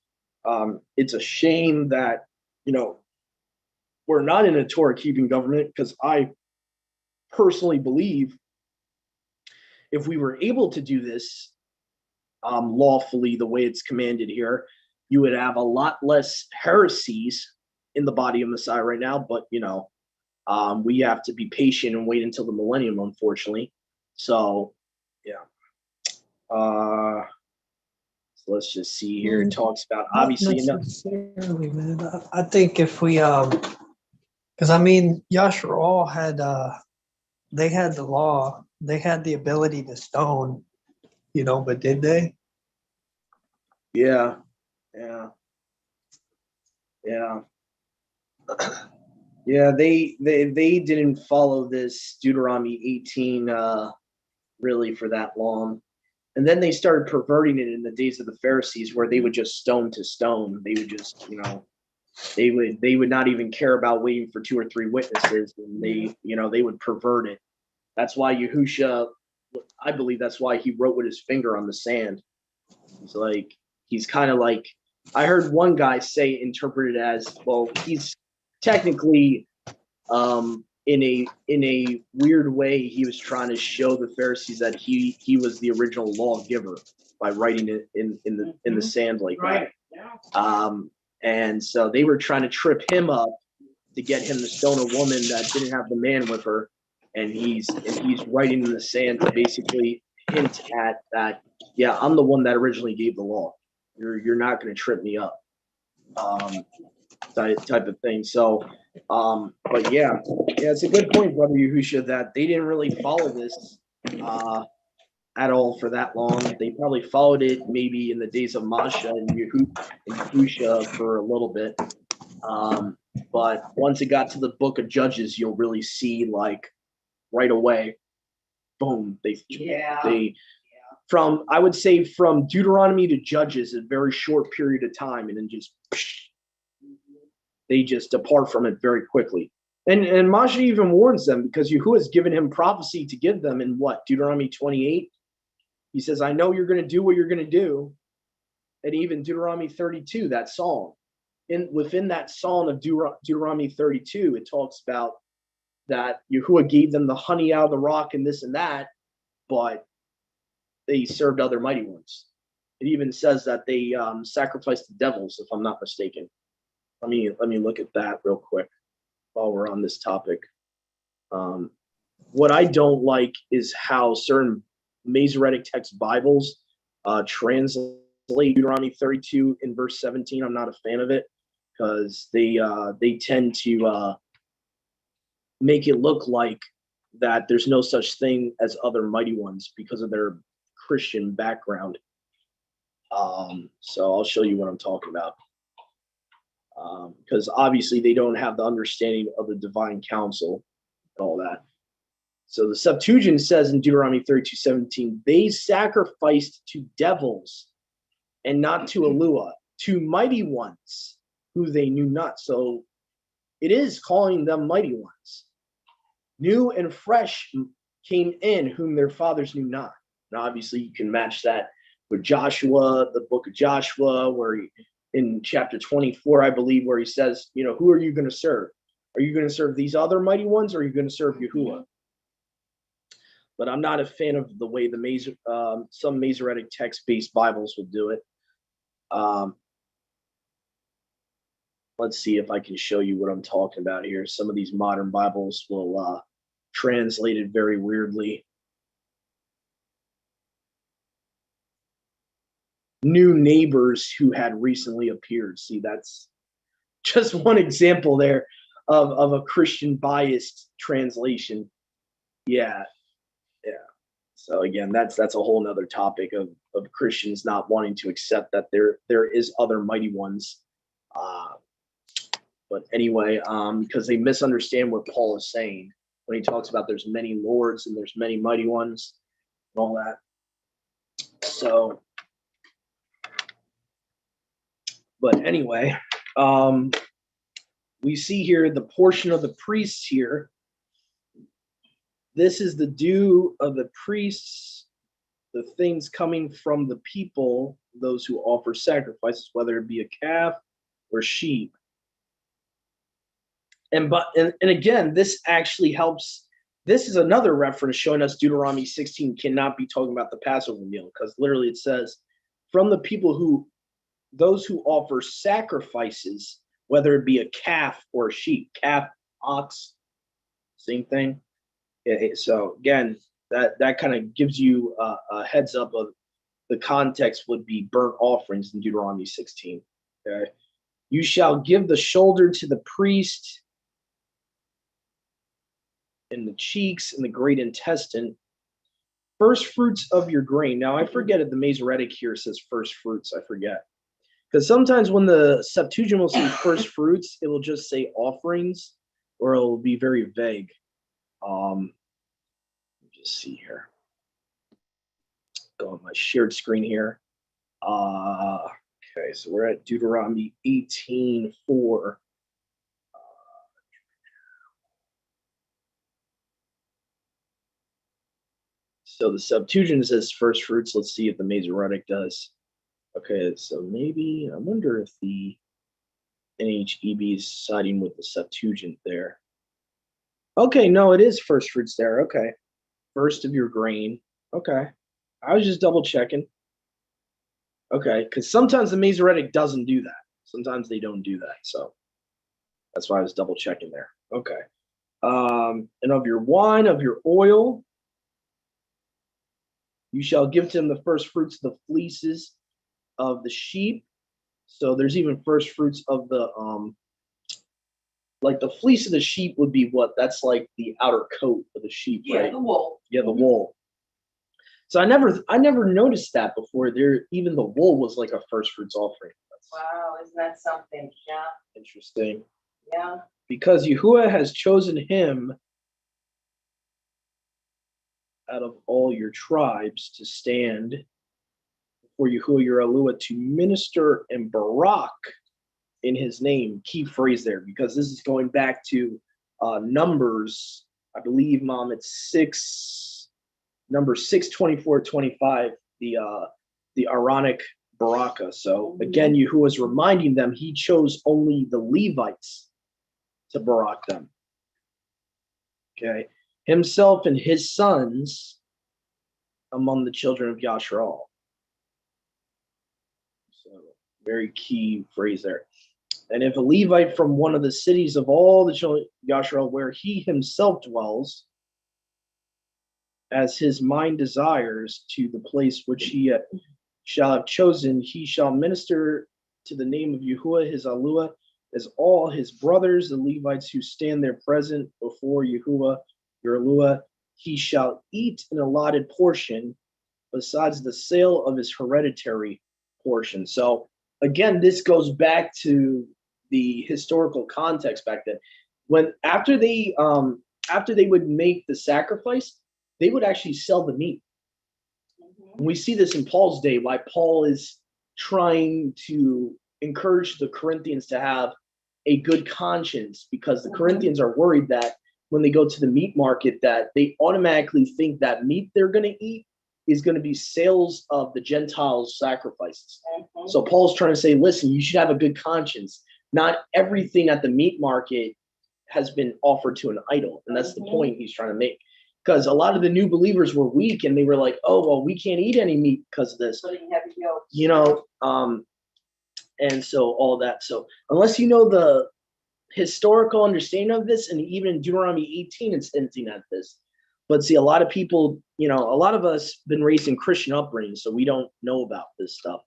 It's a shame that, we're not in a Torah-keeping government, because I personally believe if we were able to do this lawfully the way it's commanded here, you would have a lot less heresies in the body of Messiah right now. But, we have to be patient and wait until the millennium, unfortunately. So, yeah. So let's just see here. It talks about, obviously, man. I think if we, because Yashar had, they had the law, they had the ability to stone, but did they? Yeah. Yeah, they didn't follow this Deuteronomy 18 really for that long. And then they started perverting it in the days of the Pharisees, where they would just stone to stone. They would just, they would not even care about waiting for 2 or 3 witnesses, and they would pervert it. That's why Yahusha, I believe that's why he wrote with his finger on the sand. He's kind of like, I heard one guy interpret it as, well, he's technically, in a weird way, he was trying to show the Pharisees that he was the original lawgiver by writing it in the sand like Right. that. And so they were trying to trip him up to get him to stone a woman that didn't have the man with her, and he's writing in the sand to basically hint at that. Yeah, I'm the one that originally gave the law. You're not going to trip me up, type of thing. So, but yeah, it's a good point, brother Yahusha, that they didn't really follow this at all for that long. They probably followed it maybe in the days of Masha and Yahusha for a little bit. But once it got to the book of Judges, you'll really see like right away, boom, they from, I would say, from Deuteronomy to Judges, a very short period of time, and then just they just depart from it very quickly. And Masha even warns them, because Yahuwah has given him prophecy to give them in what, Deuteronomy 28. He says, I know you're going to do what you're going to do. And even Deuteronomy 32, that psalm, within that psalm of Deuteronomy 32, it talks about that Yahuwah gave them the honey out of the rock and this and that, but they served other mighty ones. It even says that they sacrificed the devils, if I'm not mistaken. Let me look at that real quick while we're on this topic. What I don't like is how certain Masoretic text Bibles translate Deuteronomy 32 in verse 17. I'm not a fan of it, because they tend to make it look like that there's no such thing as other mighty ones because of their Christian background. So I'll show you what I'm talking about. Because obviously they don't have the understanding of the divine counsel and all that. So the Septuagint says in Deuteronomy 32:17, they sacrificed to devils and not to Elua, to mighty ones who they knew not. So it is calling them mighty ones. New and fresh came in, whom their fathers knew not. And obviously you can match that with Joshua, the book of Joshua, where in chapter 24, I believe, where he says, who are you going to serve? Are you going to serve these other mighty ones, or are you going to serve Yahuwah? But I'm not a fan of the way some Masoretic text-based Bibles will do it. Let's see if I can show you what I'm talking about here. Some of these modern Bibles will translate it very weirdly. New neighbors who had recently appeared. See, that's just one example there of a Christian biased translation. Yeah. So again, that's a whole nother topic of Christians not wanting to accept that there is other mighty ones. But anyway, because they misunderstand what Paul is saying when he talks about there's many lords and there's many mighty ones and all that. So, but anyway, we see here the portion of the priests here. This is the due of the priests, the things coming from the people, those who offer sacrifices, whether it be a calf or sheep. And again, this actually helps. This is another reference showing us Deuteronomy 16 cannot be talking about the Passover meal, because literally it says, from the people those who offer sacrifices, whether it be a calf or a sheep, calf, ox, same thing. So again, that kind of gives you a heads up of the context would be burnt offerings in Deuteronomy 16. Okay, you shall give the shoulder to the priest, and the cheeks and the great intestine, first fruits of your grain. Now I forget if the Masoretic here says first fruits. I forget, because sometimes when the Septuagint will say first fruits, it will just say offerings, or it will be very vague. Let me just see here. Go on my shared screen here. Okay, so we're at Deuteronomy 18:4. So the Septuagint says first fruits. Let's see if the Masoretic does. Okay, so maybe I wonder if the NHEB is siding with the Septuagint there. Okay, no, it is first fruits there. Okay. First of your grain. Okay. I was just double checking. Okay, because sometimes the Masoretic doesn't do that. Sometimes they don't do that. So that's why I was double checking there. Okay. And of your wine, of your oil, you shall give to him the first fruits of the fleeces of the sheep. So there's even first fruits of the like the fleece of the sheep would be what? That's like the outer coat of the sheep, Yeah, right? the wool. Yeah, the wool. So I never noticed that before. There, even the wool was like a first fruits offering. That's Wow, isn't that something? Yeah, interesting. yeah. Because Yahuwah has chosen him out of all your tribes to stand before Yahuwah your Elohim to minister and barak in his name. Key phrase there, because this is going back to Numbers, I believe, Mom, it's number 6:24-25, the Aaronic Baraka. So again, Yahuwah is reminding them he chose only the Levites to barak them. Okay, himself and his sons among the children of Yasharal. So very key phrase there. And if a Levite from one of the cities of all the children of Yasharal where he himself dwells, as his mind desires, to the place which he shall have chosen, he shall minister to the name of Yahuwah his Alua, as all his brothers, the Levites who stand there present before Yahuwah your Alua. He shall eat an allotted portion besides the sale of his hereditary portion. So again, this goes back to the historical context back then. When after they would make the sacrifice, they would actually sell the meat. And we see this in Paul's day, why Paul is trying to encourage the Corinthians to have a good conscience, because the Corinthians are worried that when they go to the meat market, that they automatically think that meat they're going to eat is going to be sales of the Gentiles' sacrifices. So Paul's trying to say, listen, you should have a good conscience. Not everything at the meat market has been offered to an idol. And that's the point he's trying to make. Because a lot of the new believers were weak and they were like, oh, well, we can't eat any meat because of this. You know, and so all that. So unless you know the historical understanding of this, and even in Deuteronomy 18, it's hinting at this. But see, a lot of people, you know, a lot of us been raised in Christian upbringing, so we don't know about this stuff.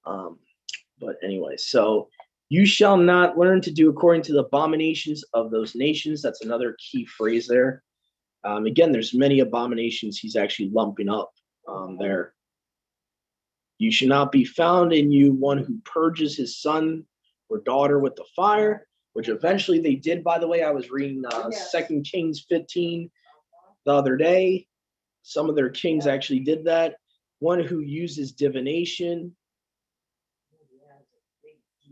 But anyway, so you shall not learn to do according to the abominations of those nations. That's another key phrase there. Again, there's many abominations he's actually lumping up there. You should not be found in you one who purges his son or daughter with the fire, which eventually they did, by the way. I was reading 2 Kings 15 the other day. Some of their kings actually did that. One who uses divination,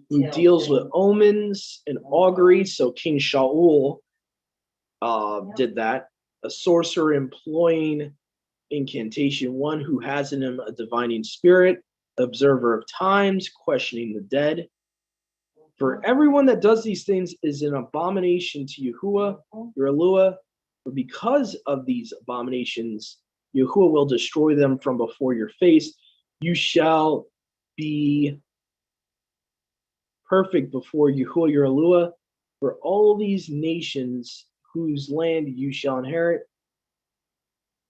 who deals with omens and augury. So King Shaul did that. A sorcerer employing incantation, one who has in him a divining spirit, observer of times, questioning the dead. For everyone that does these things is an abomination to Yahuwah, your Elohim. For because of these abominations, Yahuwah will destroy them from before your face. You shall be perfect before Yahuwah, your Elohim. For all these nations whose land you shall inherit,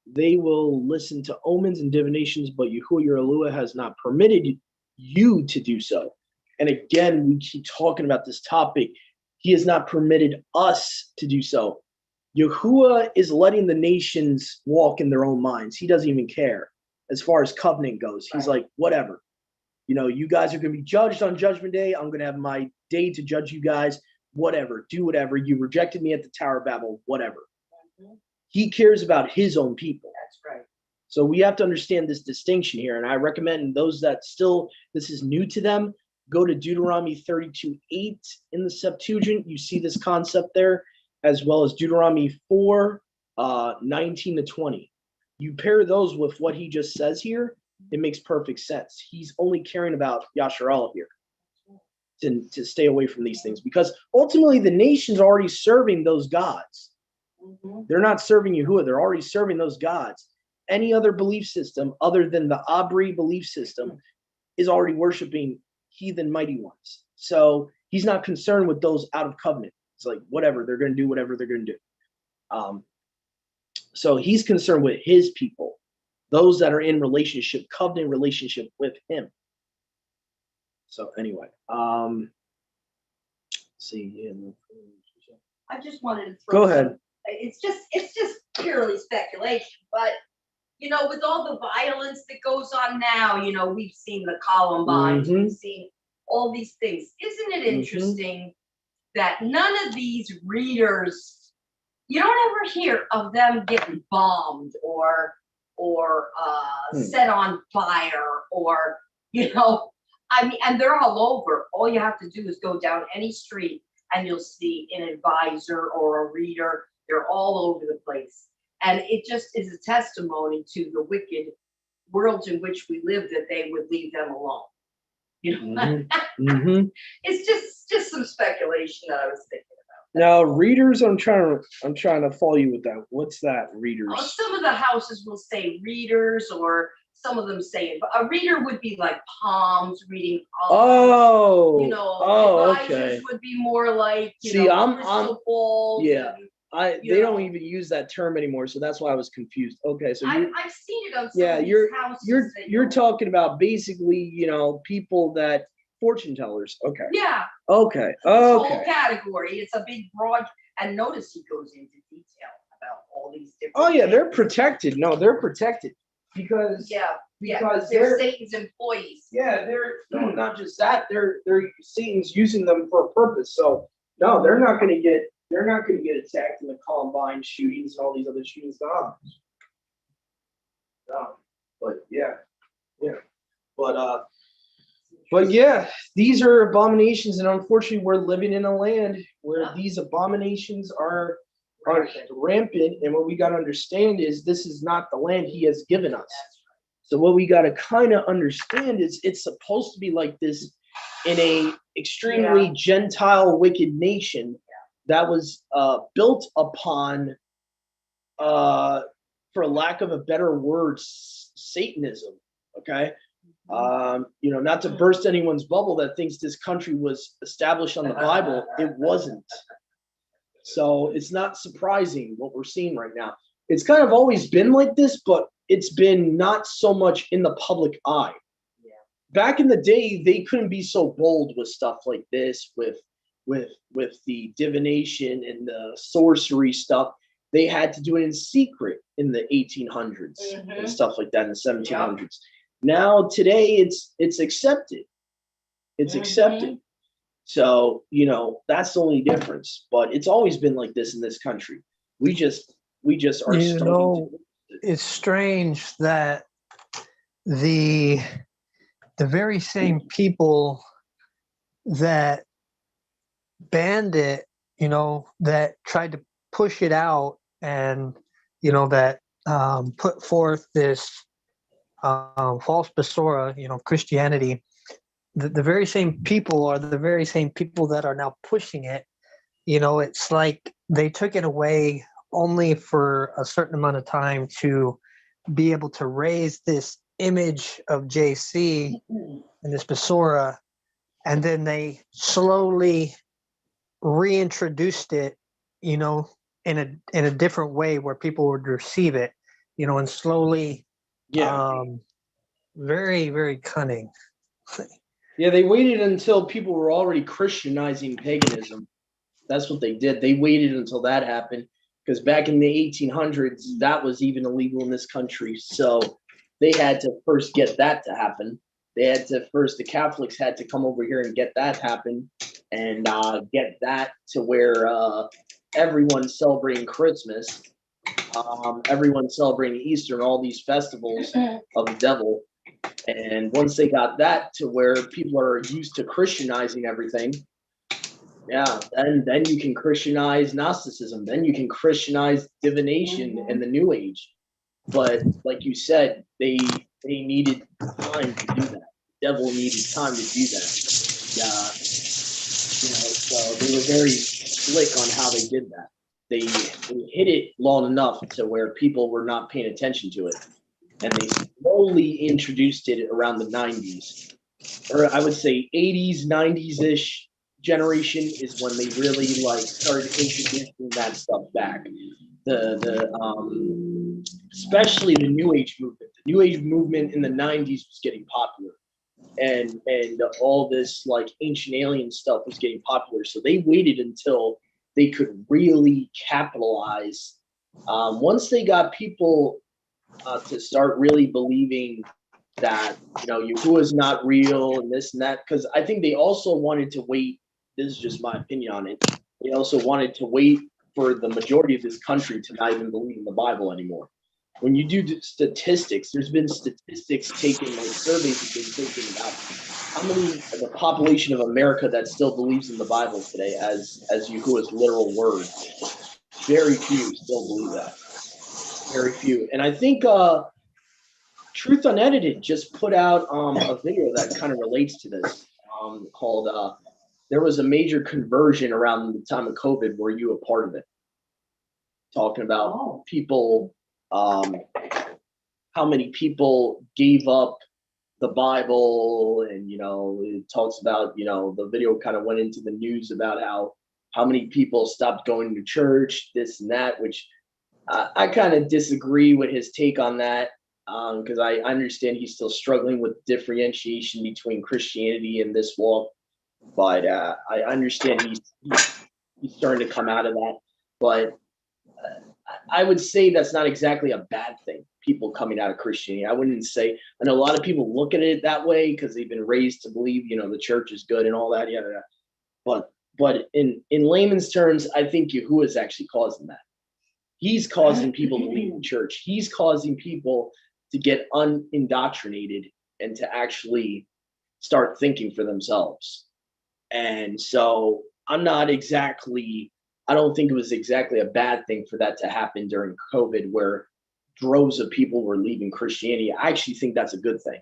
they will listen to omens and divinations, but Yahuwah your Elohim has not permitted you to do so. And again, we keep talking about this topic. He has not permitted us to do so. Yahuwah is letting the nations walk in their own minds. He doesn't even care as far as covenant goes. He's like, whatever. You know, you guys are going to be judged on Judgment Day. I'm going to have my day to judge you guys. Whatever. Do whatever. You rejected me at the Tower of Babel. Whatever. He cares about his own people. That's right. So we have to understand this distinction here. And I recommend those that still, this is new to them, go to Deuteronomy 32:8 in the Septuagint. You see this concept there, as well as Deuteronomy 4:19-20. You pair those with what he just says here, it makes perfect sense. He's only caring about Yasharal here. to stay away from these things, because ultimately the nation's already serving those gods. Mhm. They're not serving Yahuwah. They're already serving those gods. Any other belief system other than the Abri belief system is already worshiping heathen mighty ones. So he's not concerned with those out of covenant. It's like, whatever, they're going to do whatever they're going to do. So he's concerned with his people, those that are in relationship, covenant relationship with him. So anyway, see. I just wanted to throw Go ahead. It's just purely speculation, but with all the violence that goes on now, we've seen the Columbines, Mhm. we've seen all these things. Isn't it interesting that none of these readers, you don't ever hear of them getting bombed or set on fire, or I mean, and they're all over. All you have to do is go down any street and you'll see an advisor or a reader. They're all over the place. And it just is a testimony to the wicked worlds in which we live, that they would leave them alone. It's just some speculation that I was thinking about. Now, readers, I'm trying to follow you with that. What's that, readers? Some of the houses will say readers, or some of them say a reader would be like palms, reading palms. Advisors would be more like crystal balls. Yeah. They don't even use that term anymore, so that's why I was confused. Okay, so I've seen it on some of these houses. You're talking about basically, people that fortune tellers. Okay. Yeah. Okay. This whole category. It's a big broad, and notice he goes into detail about all these different. Oh yeah, they're protected. No, they're protected because because they're Satan's employees. Yeah, they're not just that. They're Satan's using them for a purpose. So no, they're not going to get attacked in the Columbine shootings and all these other shootings. No. But yeah. But yeah, these are abominations, and unfortunately, we're living in a land where these abominations are rampant. And what we got to understand is this is not the land He has given us. So what we got to kind of understand is it's supposed to be like this in a extremely Gentile, wicked nation that was built upon, for lack of a better word, Satanism. Okay. Not to burst anyone's bubble that thinks this country was established on the Bible. It wasn't. So it's not surprising what we're seeing right now. It's kind of always been like this, but it's been not so much in the public eye. Yeah. Back in the day, they couldn't be so bold with stuff like this, with the divination and the sorcery stuff. They had to do it in secret in the 1800s and stuff like that in the 1700s. Yep. Now today it's accepted. It's accepted. So, that's the only difference. But it's always been like this in this country. We just are starting to. It's strange that the very same people that banned it, that tried to push it out, and that put forth this false Basora, Christianity. The very same people are the very same people that are now pushing it. It's like they took it away only for a certain amount of time to be able to raise this image of JC and this Basora, and then they slowly reintroduced it, in a different way where people would receive it, and slowly, very, very cunning. Yeah, they waited until people were already Christianizing paganism. That's what they did. They waited until that happened, because back in the 1800s, that was even illegal in this country. So they had to first get that to happen. The Catholics had to come over here and get that happen, and get that to where everyone's celebrating Christmas, everyone's celebrating Easter, and all these festivals of the devil. And once they got that to where people are used to Christianizing everything, then you can Christianize Gnosticism. Then you can Christianize divination and the New Age. But like you said, they needed time to do that. The devil needed time to do that. So they were very slick on how they did that. They hid it long enough to where people were not paying attention to it, and they slowly introduced it around the 90s, or I would say 80s, 90s ish generation is when they really like started introducing that stuff back. The especially the New Age movement. The New Age movement in the 90s was getting popular, and all this like ancient alien stuff was getting popular. So they waited until they could really capitalize. Once they got people to start really believing that Yahuwah is not real and this and that, because I think they also wanted to wait. This is just my opinion on it. They also wanted to wait for the majority of this country to not even believe in the Bible anymore. When you do statistics, there's been statistics taken, like surveys have been taken about how many of the population of America that still believes in the Bible today as Yahuwah's literal word. Very few still believe that. Very few. And I think Truth Unedited just put out a video that kind of relates to this, called there was a major conversion around the time of COVID. Were you a part of it? Talking about people, how many people gave up the Bible, and it talks about the video kind of went into the news about how many people stopped going to church, this and that, which I kind of disagree with his take on that, because I understand he's still struggling with differentiation between Christianity and this walk, but I understand he's starting to come out of that. But I would say that's not exactly a bad thing, people coming out of Christianity. I wouldn't say, I know a lot of people look at it that way because they've been raised to believe, the church is good and all that, yada, yada. But in layman's terms, I think Yahuwah is actually causing that. He's causing people to leave the church. He's causing people to get unindoctrinated and to actually start thinking for themselves. And so I don't think it was exactly a bad thing for that to happen during COVID, where droves of people were leaving Christianity. I actually think that's a good thing.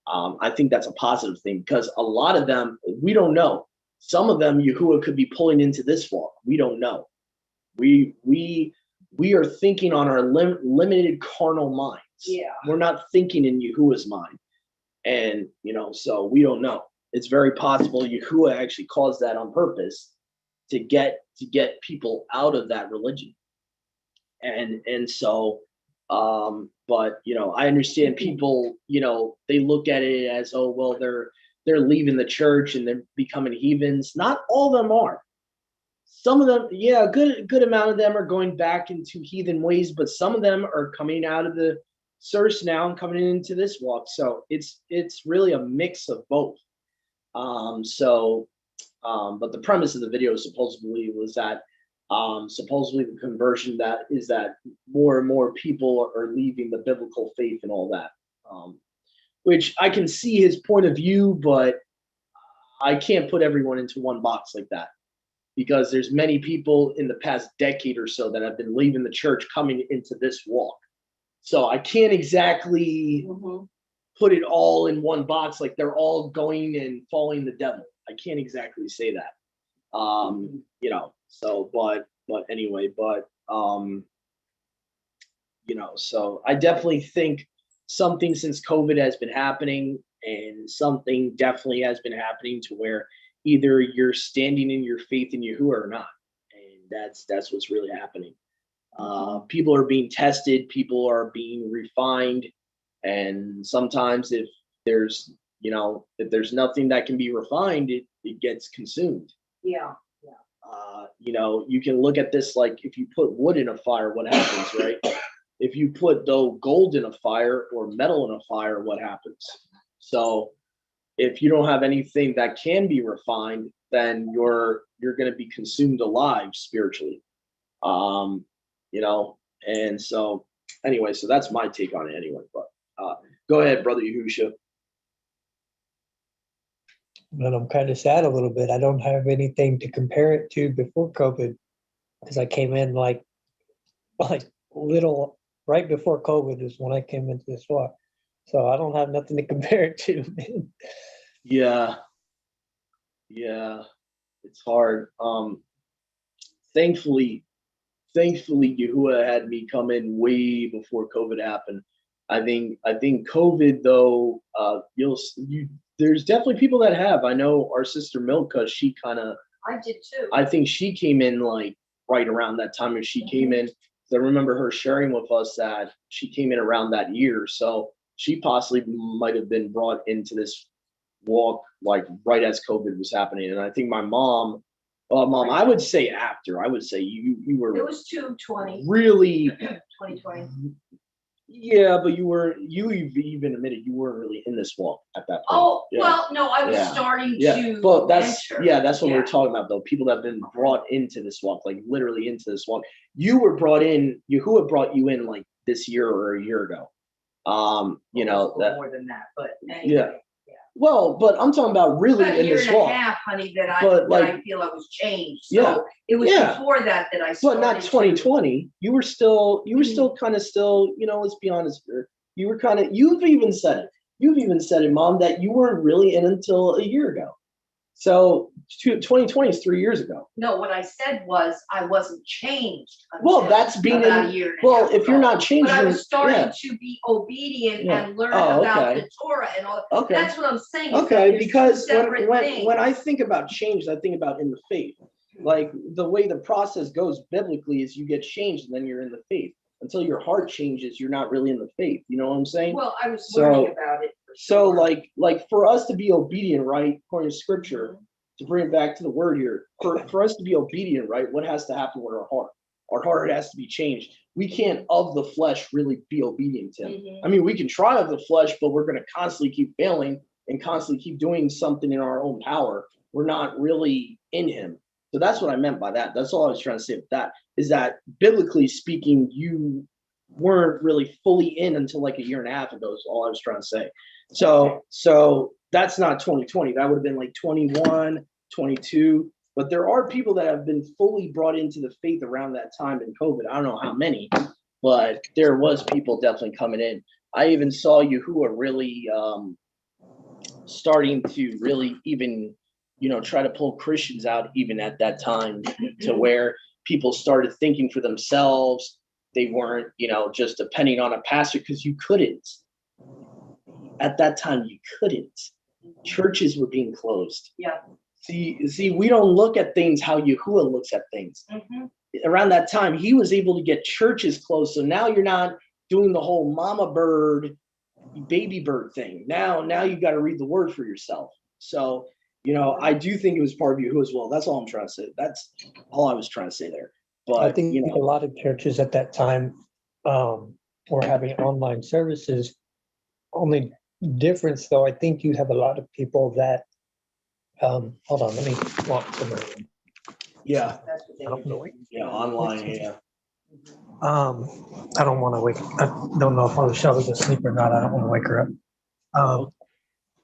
I think that's a positive thing, because a lot of them, we don't know. Some of them, Yahuwah could be pulling into this walk. We don't know. We are thinking on our limited carnal minds. Yeah. We're not thinking in Yahuwah's mind. And, so we don't know. It's very possible Yahuwah actually caused that on purpose to get people out of that religion. And so, but, I understand people, they look at it as, oh, well, they're leaving the church and they're becoming heathens. Not all of them are. Some of them, yeah, a good amount of them are going back into heathen ways, but some of them are coming out of the source now and coming into this walk. So it's really a mix of both. But the premise of the video supposedly was that supposedly the conversion that is that more and more people are leaving the biblical faith and all that, which I can see his point of view, but I can't put everyone into one box like that, because there's many people in the past decade or so that have been leaving the church coming into this walk. So I can't exactly put it all in one box, like they're all going and following the devil. I can't exactly say that. So, but anyway, so I definitely think something since COVID has been happening, and something definitely has been happening to where either you're standing in your faith in Yahuwah or not. And that's what's really happening. People are being tested, people are being refined. And sometimes if there's nothing that can be refined, it gets consumed. Yeah. You can look at this like if you put wood in a fire, what happens, right? If you put gold in a fire or metal in a fire, what happens? So if you don't have anything that can be refined, then you're going to be consumed alive spiritually. And so anyway, so that's my take on it anyway. But go ahead, Brother Yahusha. And I'm kind of sad a little bit. I don't have anything to compare it to before COVID, because I came in like little right before COVID is when I came into this walk. So I don't have nothing to compare it to. Yeah. It's hard. Thankfully, Yahuwah had me come in way before COVID happened. I think COVID though, there's definitely people that have. I know our sister Milka, she kind of, I did too. I think she came in like right around that time. If she came in, I remember her sharing with us that she came in around that year. So she possibly might have been brought into this walk like right as COVID was happening. And I think my mom, I would say after. I would say you It were was 220, really 2020. yeah, but you even admitted you weren't really in this walk at that point. Oh, Yeah. well, no, I was Yeah. starting Yeah, to but that's enter. that's what Yeah. we're talking about though. People that have been brought into this walk, like literally into this walk. You were brought in. Yahuwah brought you in like this year or a year ago. You know that. More than that, but anyway. Yeah. Well, but I'm talking about really About a in year this and a walk. half, honey, that I But, like- I feel I was changed. Yeah. So it was Yeah. before that I But started. not to- 2020. You were still kind of still, let's be honest here. You were kind of, you've even said it, Mom, that you weren't really in until a year ago. So 2020 is 3 years ago. No, what I said was I wasn't changed. Well, until that's being about in- a year and a Well, half if you're ago. not changed, But I was starting yeah. to be obedient Yeah. and learn Oh, about okay. the Torah and all. Okay. That's what I'm saying. is that Okay, there's two because separate when things. I think about change, I think about in the faith. Like the way the process goes biblically is you get changed and then you're in the faith. Until your heart changes, you're not really in the faith. You know what I'm saying? Well, I was So- learning about it. for So sure. like for us to be obedient, right, according to scripture, to bring it back to the word here, for us to be obedient, right, what has to happen with our heart? Our heart has to be changed. We can't of the flesh really be obedient to him. Mhm. I mean, we can try of the flesh, but we're going to constantly keep failing and constantly keep doing something in our own power. We're not really in him. So that's what I meant by that. That's all I was trying to say with that, is that biblically speaking, you weren't really fully in until like a year and a half ago, is all I was trying to say. So that's not 2020. That would have been like 21, 22. But there are people that have been fully brought into the faith around that time in COVID. I don't know how many, but there was people definitely coming in. I even saw Yahuwah really starting to really even, try to pull Christians out even at that time to where people started thinking for themselves. They weren't, just depending on a pastor because you couldn't. At that time, you couldn't. Churches were being closed. Yeah. See, we don't look at things how Yahuwah looks at things. Mhm. Around that time, he was able to get churches closed. So now you're not doing the whole mama bird, baby bird thing. Now you got to read the word for yourself. So, I do think it was part of Yahuwah as well. That's all I'm trying to say. That's all I was trying to say there. But I think a lot of churches at that time were having online services. Only difference, though, I think you have a lot of people that. Hold on, let me walk to my room. yeah, That's what they I don't were know. doing. yeah, online, yeah. I don't want to wake. I don't know if Shelby's asleep or not. I don't want to wake her up.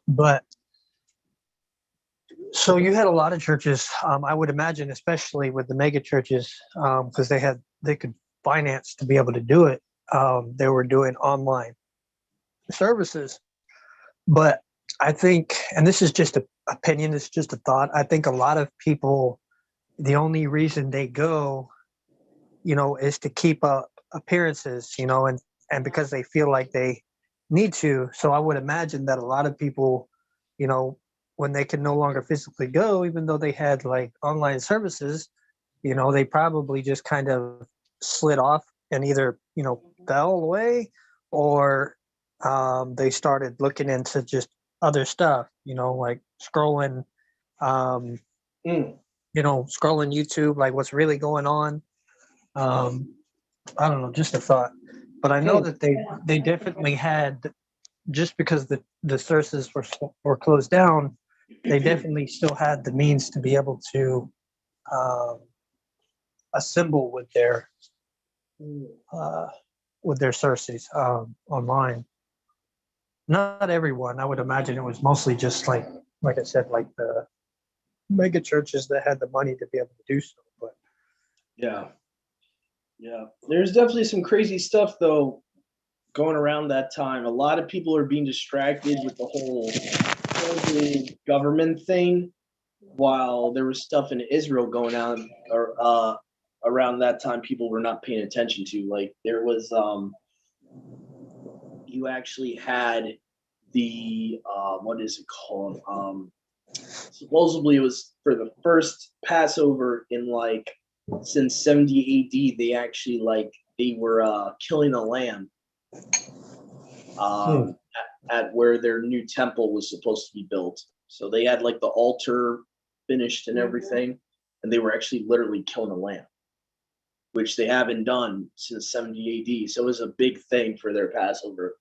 But so you had a lot of churches. I would imagine, especially with the mega churches, because they could finance to be able to do it. They were doing online services, but I think, and this is just an opinion, it's just a thought. I think a lot of people, the only reason they go, is to keep up appearances, and because they feel like they need to. So I would imagine that a lot of people, when they can no longer physically go, even though they had like online services, they probably just kind of slid off and either, fell away or they started looking into just other stuff, like scrolling, scrolling YouTube, like what's really going on. I don't know, just a thought. But I know that they definitely had, just because the sources were closed down, they definitely still had the means to be able to assemble with their sources online. Not everyone. I would imagine it was mostly just like I said, like the mega churches that had the money to be able to do so. But Yeah. There's definitely some crazy stuff though going around that time. A lot of people are being distracted with the whole COVID government thing. while there was stuff in Israel going on or around that time, people were not paying attention to. Like there was you actually had the what is it called? Supposedly it was for the first Passover in like since 70 AD. They actually they were killing a lamb um, at where their new temple was supposed to be built. So they had like the altar finished and everything, and they were actually literally killing a lamb, which they haven't done since 70 AD. So it was a big thing for their Passover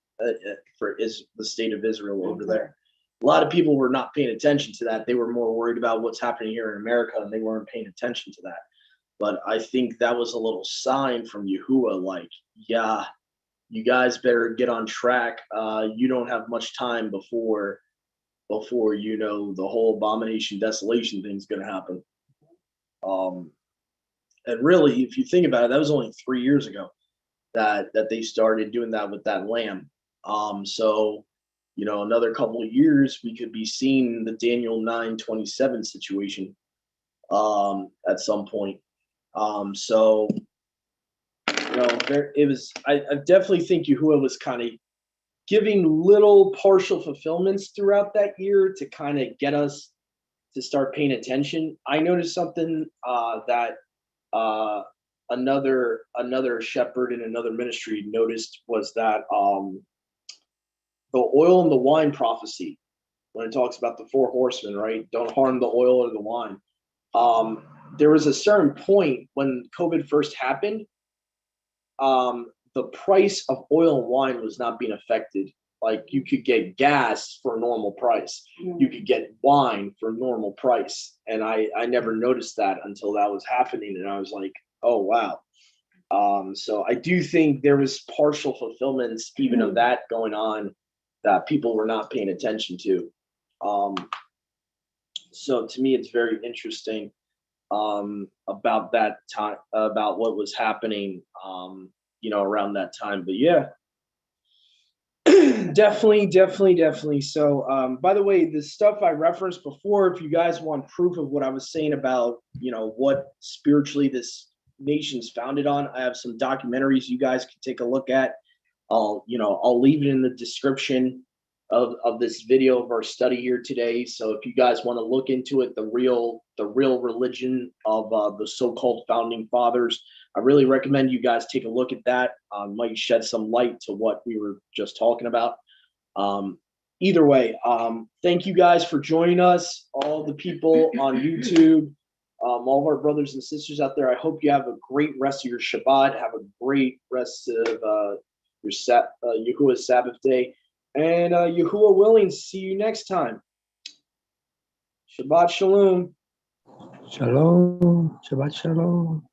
for the state of Israel over there. A lot of people were not paying attention to that. They were more worried about what's happening here in America, and they weren't paying attention to that. But I think that was a little sign from Yahuwah, like, yeah, you guys better get on track. You don't have much time before you know the whole abomination desolation thing's going to happen. And really, if you think about it, that was only 3 years ago that they started doing that with that lamb. So you know, another couple of years, we could be seeing the Daniel 9:27 situation at some point. So you know, it was. I definitely think Yahuwah was kind of giving little partial fulfillments throughout that year to kind of get us to start paying attention. I noticed something that another shepherd in another ministry noticed was that the oil and the wine prophecy, when it talks about the four horsemen, right? Don't harm the oil or the wine. There was a certain point when COVID first happened, the price of oil and wine was not being affected. Like you could get gas for a normal price. You could get wine for a normal price. And I never noticed that until that was happening. And I was like, oh, wow. So I do think there was partial fulfillments even of that going on that people were not paying attention to. So to me, it's very interesting about that time, about what was happening, you know, around that time. But yeah, definitely. So, by the way, the stuff I referenced before, if you guys want proof of what I was saying about, you know, what spiritually this nation's founded on, I have some documentaries you guys can take a look at. I'll leave it in the description of this video of our study here today. So if you guys want to look into it, the real religion of the so-called founding fathers, I really recommend you guys take a look at that. Might shed some light to what we were just talking about. Either way, thank you guys for joining us, all the people on YouTube, all of our brothers and sisters out there. I hope you have a great rest of your Shabbat. Have a great rest of your Yahuwah's Sabbath day. And Yahuwah willing, see you next time. Shabbat Shalom. Shalom. Shabbat shalom.